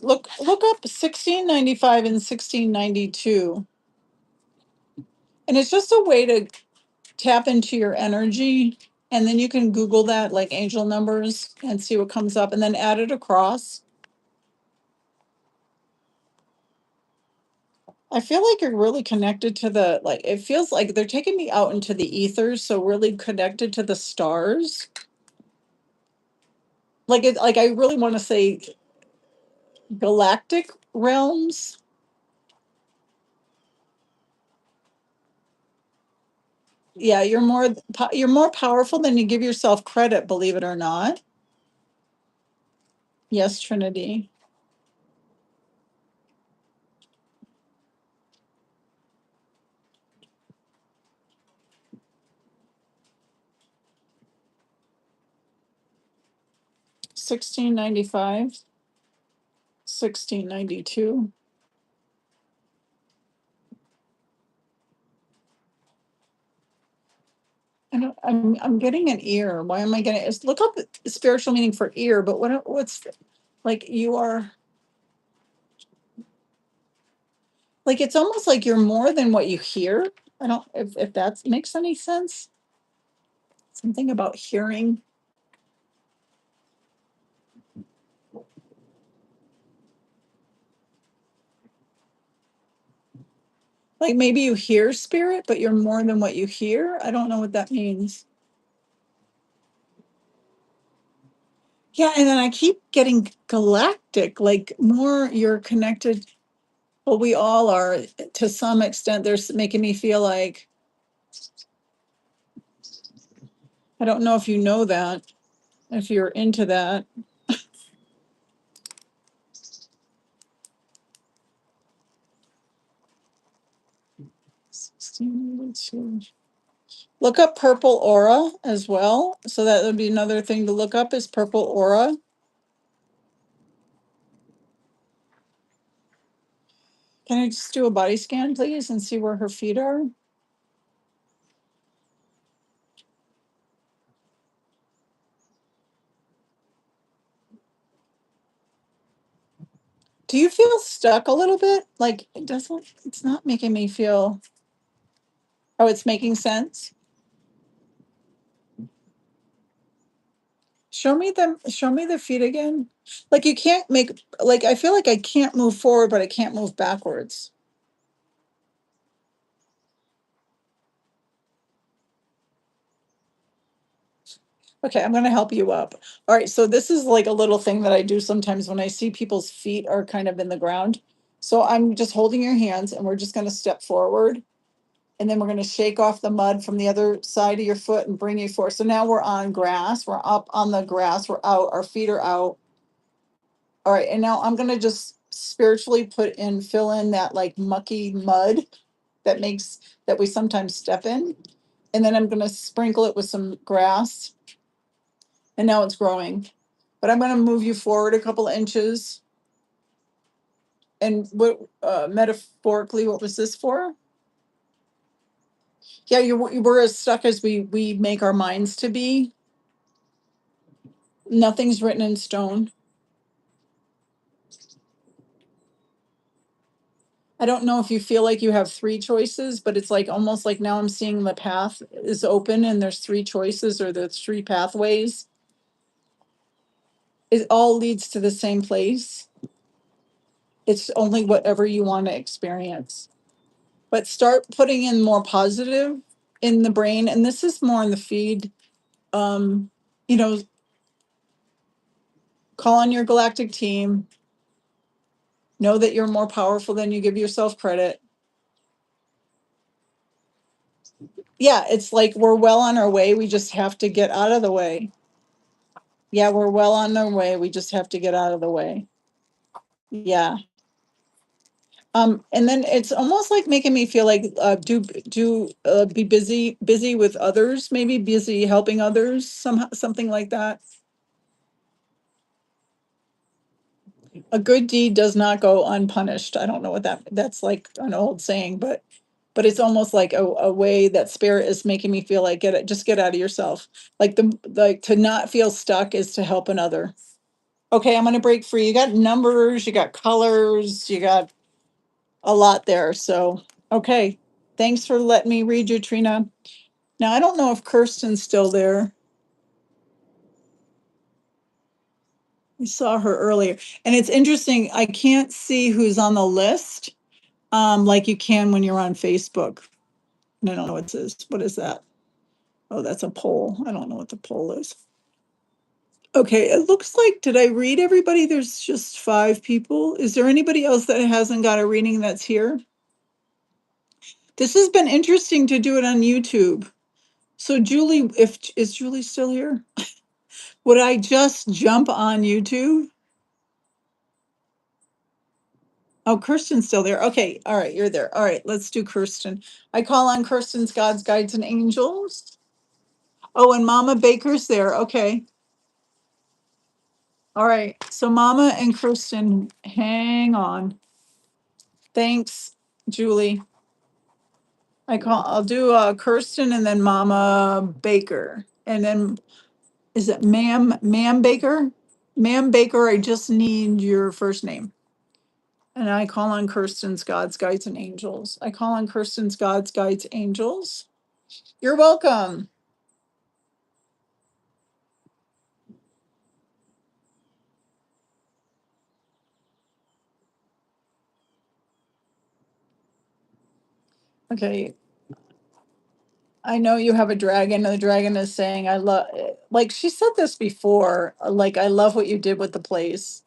Look up 1695 and 1692. And it's just a way to tap into your energy. And then you can Google that, like angel numbers, and see what comes up and then add it across. I feel like you're really connected to like, it feels like they're taking me out into the ethers. So, really connected to the stars. like I really want to say galactic realms. Yeah, you're more powerful than you give yourself credit, believe it or not. Yes, Trinity. 1695, 1692. I'm getting an ear. Why am I getting it's look up the spiritual meaning for ear, but what's like you are like it's almost like you're more than what you hear. I don't if that makes any sense. Something about hearing. Like maybe you hear spirit, but you're more than what you hear. I don't know what that means. Yeah, and then I keep getting galactic, like more you're connected. Well, we all are to some extent. There's making me feel like I don't know if you know that, if you're into that. 1682. Look up purple aura as well. So that would be another thing to look up is purple aura. Can I just do a body scan, please, and see where her feet are? Do you feel stuck a little bit? Like it doesn't, it's not making me feel, oh, it's making sense. Show me the feet again. Like you can't make, like I feel like I can't move forward, but I can't move backwards. Okay, I'm gonna help you up. All right, so this is like a little thing that I do sometimes when I see people's feet are kind of in the ground. So I'm just holding your hands and we're just gonna step forward. And then we're gonna shake off the mud from the other side of your foot and bring you forward. So now we're on grass, we're up on the grass, we're out, our feet are out. All right, and now I'm gonna just spiritually fill in that like mucky mud that makes, that we sometimes step in. And then I'm gonna sprinkle it with some grass and now it's growing. But I'm gonna move you forward a couple of inches. And what, metaphorically, what was this for? Yeah, we're as stuck as we make our minds to be. Nothing's written in stone. I don't know if you feel like you have three choices, but it's like almost like now I'm seeing the path is open and there's three choices or there's three pathways. It all leads to the same place. It's only whatever you want to experience. But start putting in more positive in the brain. And this is more in the feed. Um, you know, call on your galactic team. Know that you're more powerful than you give yourself credit. Yeah, it's like we're well on our way. We just have to get out of the way. Yeah, we're well on our way. We just have to get out of the way. Yeah. And then it's almost like making me feel like be busy with others, maybe busy helping others, somehow something like that. A good deed does not go unpunished. I don't know what that's like an old saying, but it's almost like a way that spirit is making me feel like just get out of yourself. Like like to not feel stuck is to help another. Okay, I'm gonna break free. You got numbers, you got colors, you got a lot there. So, okay. Thanks for letting me read you, Trina. Now, I don't know if Kirsten's still there. I saw her earlier. And it's interesting, I can't see who's on the list like you can when you're on Facebook. And I don't know what it is. What is that? Oh, that's a poll. I don't know what the poll is. Okay, it looks like, did I read everybody? There's just 5 people. Is there anybody else that hasn't got a reading that's here? This has been interesting to do it on YouTube. So Julie, if is Julie still here? Would I just jump on YouTube? Oh, Kirsten's still there. Okay, all right, you're there. All right, let's do Kirsten. I call on Kirsten's God's guides and angels. Oh, and Mama Baker's there. Okay. All right. So Mama and Kirsten, hang on. Thanks, Julie. I'll do Kirsten and then Mama Baker. And then is it Ma'am Baker? Ma'am Baker, I just need your first name. And I call on Kirsten's God's guides and angels. I call on Kirsten's God's guides angels. You're welcome. Okay. I know you have a dragon, and the dragon is saying, I love, like she said this before, like, I love what you did with the place,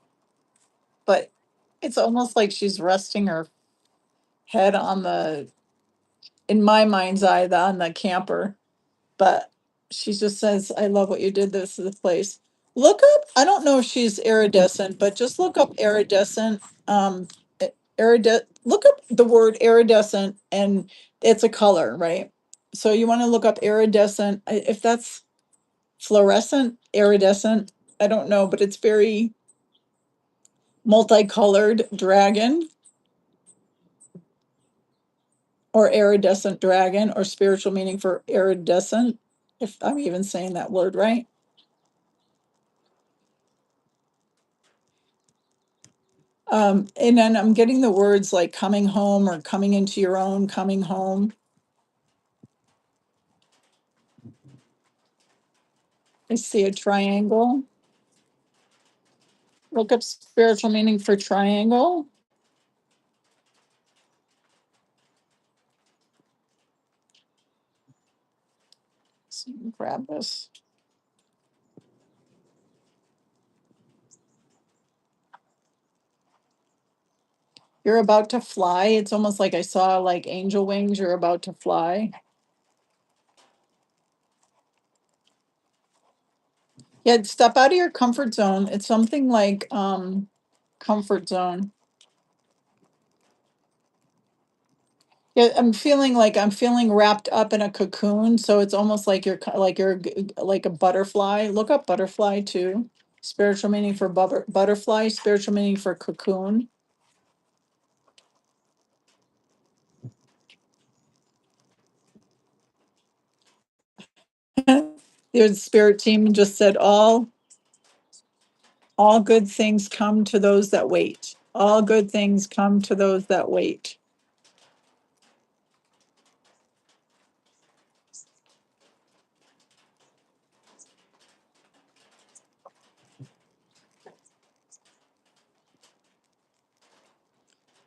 but it's almost like she's resting her head on the, in my mind's eye, on the camper. But she just says, I love what you did this to the place. Look up, I don't know if she's iridescent, but just look up iridescent. Look up the word iridescent and it's a color, right? So you want to look up iridescent, if that's fluorescent, iridescent, I don't know, but it's very multicolored dragon or iridescent dragon or spiritual meaning for iridescent, if I'm even saying that word right. And then I'm getting the words like coming home or coming into your own, coming home. I see a triangle. Look up spiritual meaning for triangle. Let's grab this. You're about to fly. It's almost like I saw like angel wings. You're about to fly. Yeah, step out of your comfort zone. It's something like comfort zone. Yeah, I'm feeling wrapped up in a cocoon, so it's almost like like a butterfly. Look up butterfly too. Spiritual meaning for butterfly, spiritual meaning for cocoon. The spirit team just said all good things come to those that wait. All good things come to those that wait.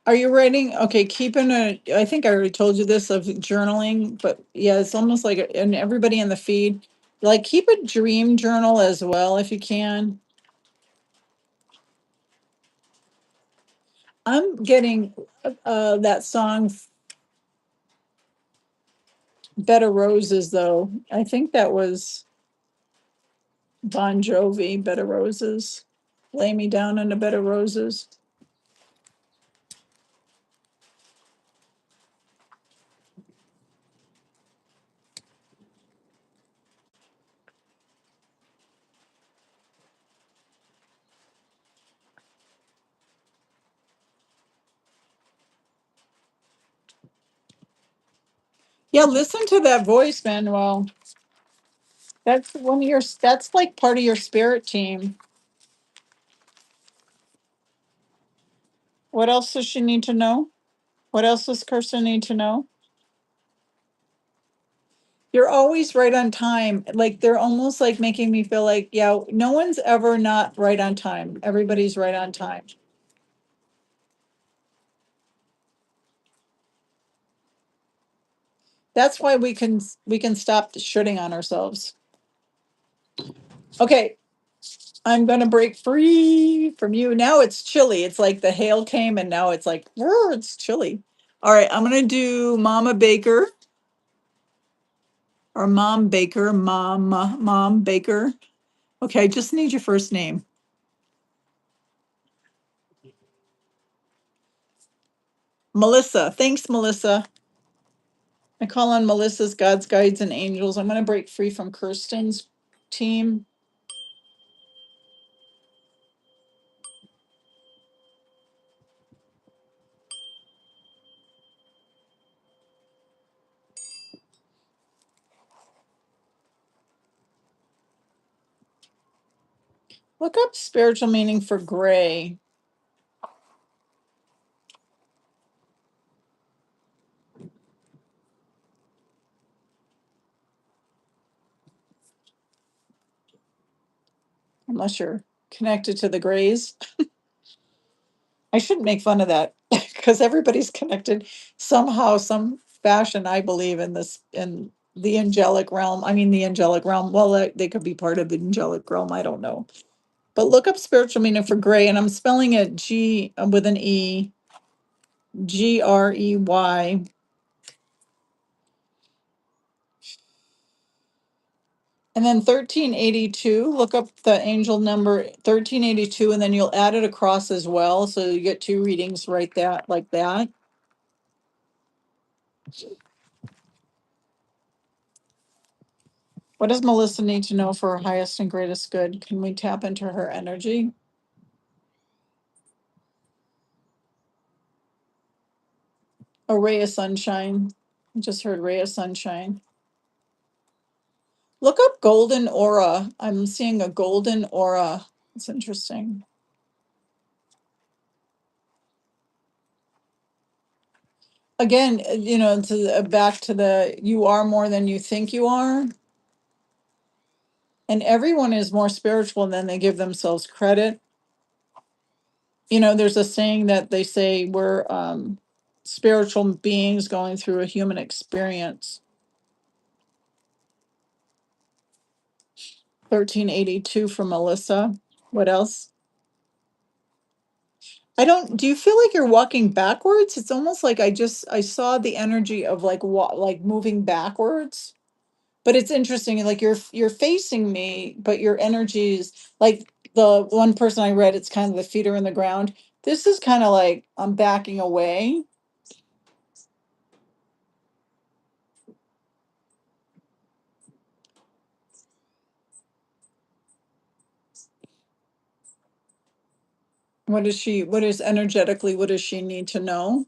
Are you writing? Okay, keeping I think I already told you this of journaling, but yeah, it's almost like, and everybody in the feed, like keep a dream journal as well if you can. I'm getting that song Bed of Roses though. I think that was Bon Jovi, Bed of Roses. Lay me down in a bed of roses. Yeah, listen to that voice, Manuel. That's one of your, that's like part of your spirit team. What else does she need to know? What else does Kirsten need to know? You're always right on time. Like they're almost like making me feel like, yeah, no one's ever not right on time. Everybody's right on time. That's why we can stop shitting on ourselves. Okay, I'm gonna break free from you. Now it's chilly. It's like the hail came and now it's like, "Rrr," it's chilly. All right, I'm gonna do Mama Baker or Mom Baker, Mom Baker. Okay, I just need your first name. Melissa. Thanks, Melissa. I call on Melissa's God's guides and angels. I'm gonna break free from Kirsten's team. Look up spiritual meaning for gray. Unless you're connected to the grays. I shouldn't make fun of that because everybody's connected somehow, some fashion, I believe, in this, in the angelic realm. I mean, the angelic realm. Well, they could be part of the angelic realm. I don't know. But look up spiritual meaning for gray, and I'm spelling it G with an E, Grey. And then 1382, look up the angel number 1382, and then you'll add it across as well. So you get two readings right that like that. What does Melissa need to know for her highest and greatest good? Can we tap into her energy? A ray of sunshine. I just heard ray of sunshine. Look up golden aura. I'm seeing a golden aura. It's interesting. Again, back to the you are more than you think you are. And everyone is more spiritual than they give themselves credit. There's a saying that they say we're spiritual beings going through a human experience. 1382 from Melissa. What else? Do you feel like you're walking backwards? It's almost like I saw the energy of like moving backwards. But it's interesting, like you're facing me, but your energy is like the one person I read, it's kind of the feet are in the ground. This is kind of like I'm backing away. What is energetically, what does she need to know?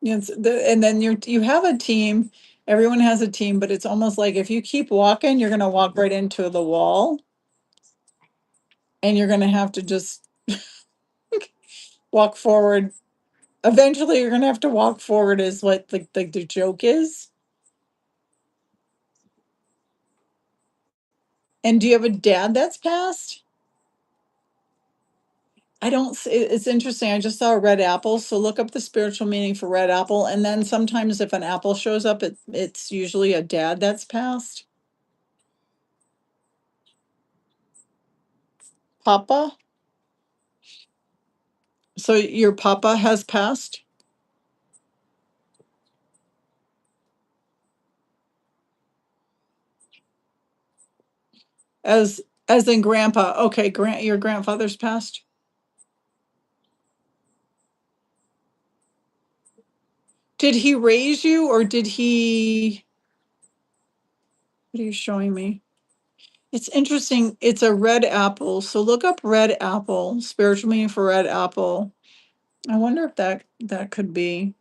And then you have a team, everyone has a team, but it's almost like if you keep walking, you're gonna walk right into the wall and you're gonna have to just walk forward. Eventually, you're gonna have to walk forward is what the joke is. And do you have a dad that's passed? I don't, it's interesting. I just saw a red apple. So look up the spiritual meaning for red apple. And then sometimes if an apple shows up, it's usually a dad that's passed. Papa. So your papa has passed as as in grandpa. Okay, your grandfather's passed. Did he raise you or did he, what are you showing me? It's interesting. It's a red apple. So look up red apple, spiritual meaning for red apple. I wonder if that could be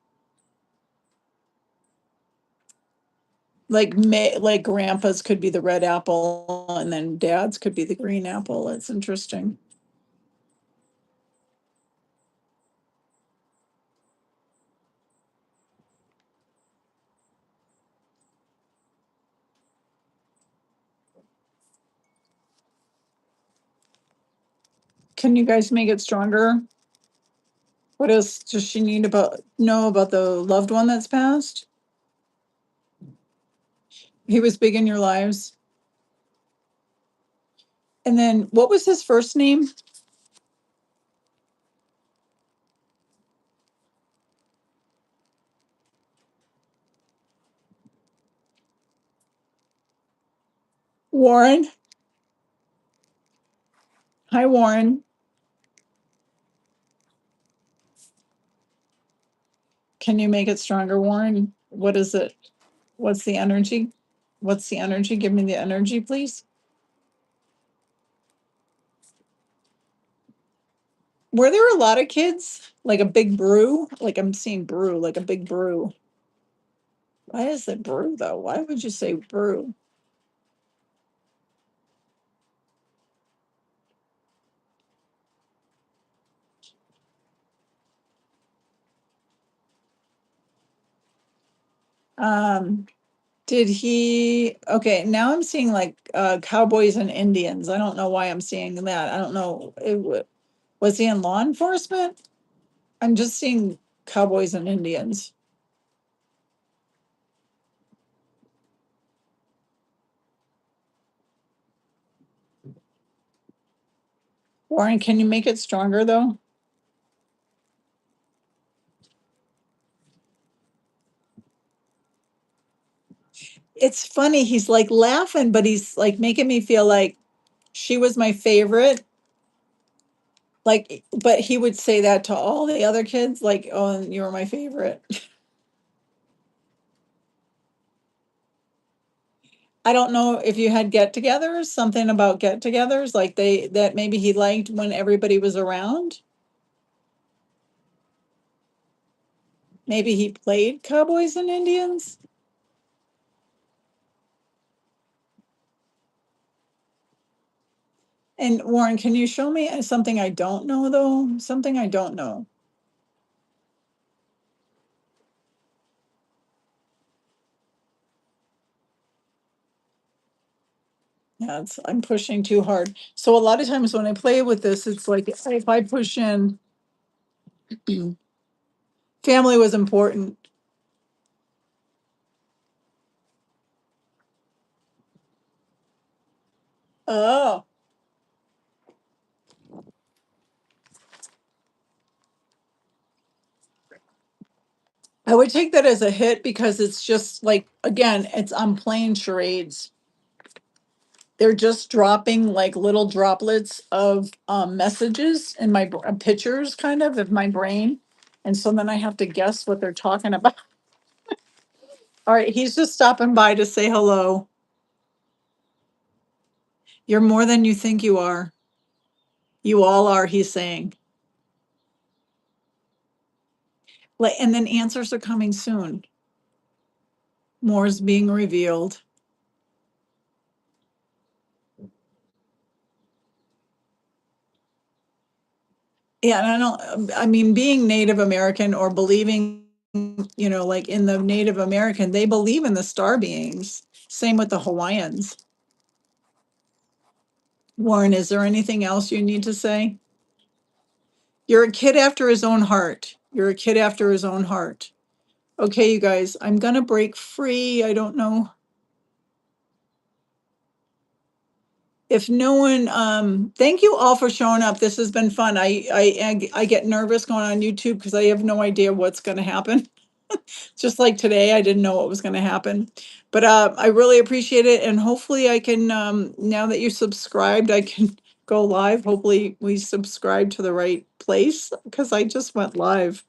like grandpa's could be the red apple and then dad's could be the green apple. It's interesting. Can you guys make it stronger? What else does she need about know about the loved one that's passed? He was big in your lives. And then what was his first name? Warren. Hi, Warren. Can you make it stronger, Warren? What is it? What's the energy? What's the energy? Give me the energy, please. Were there a lot of kids? Like a big brew? Like I'm seeing brew, like a big brew. Why is it brew though? Why would you say brew? Um, did he, okay, now I'm seeing like cowboys and Indians. I don't know why I'm seeing that. I don't know. Was he in law enforcement? I'm just seeing cowboys and Indians. Warren, can you make it stronger though? It's funny. He's like laughing, but he's like making me feel like she was my favorite. Like, but he would say that to all the other kids, like, oh, you were my favorite. I don't know if you had get-togethers, something about get-togethers, like that maybe he liked when everybody was around. Maybe he played Cowboys and Indians. And Warren, can you show me something I don't know though? Something I don't know. Yeah, I'm pushing too hard. So a lot of times when I play with this, it's like if I push in, family was important. Oh, I would take that as a hit because it's just like, again, I'm playing charades. They're just dropping like little droplets of messages in my pictures, kind of my brain. And so then I have to guess what they're talking about. All right, he's just stopping by to say hello. You're more than you think you are. You all are, he's saying. Like, and then answers are coming soon. More is being revealed. Yeah, and I mean, being Native American or believing, like in the Native American, they believe in the star beings. Same with the Hawaiians. Warren, is there anything else you need to say? You're a kid after his own heart. You're a kid after his own heart. Okay, you guys, I'm gonna break free. I don't know if no one, thank you all for showing up. This has been fun. I get nervous going on YouTube because I have no idea what's gonna happen. Just like today, I didn't know what was gonna happen. But I really appreciate it, and hopefully I can, now that you subscribed, I can go live. Hopefully we subscribe to the right place because I just went live.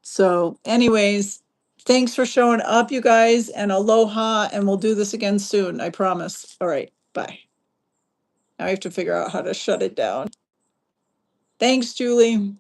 So anyways, thanks for showing up, you guys, and aloha, and we'll do this again soon, I promise. All right, bye. Now I have to figure out how to shut it down. Thanks, Julie.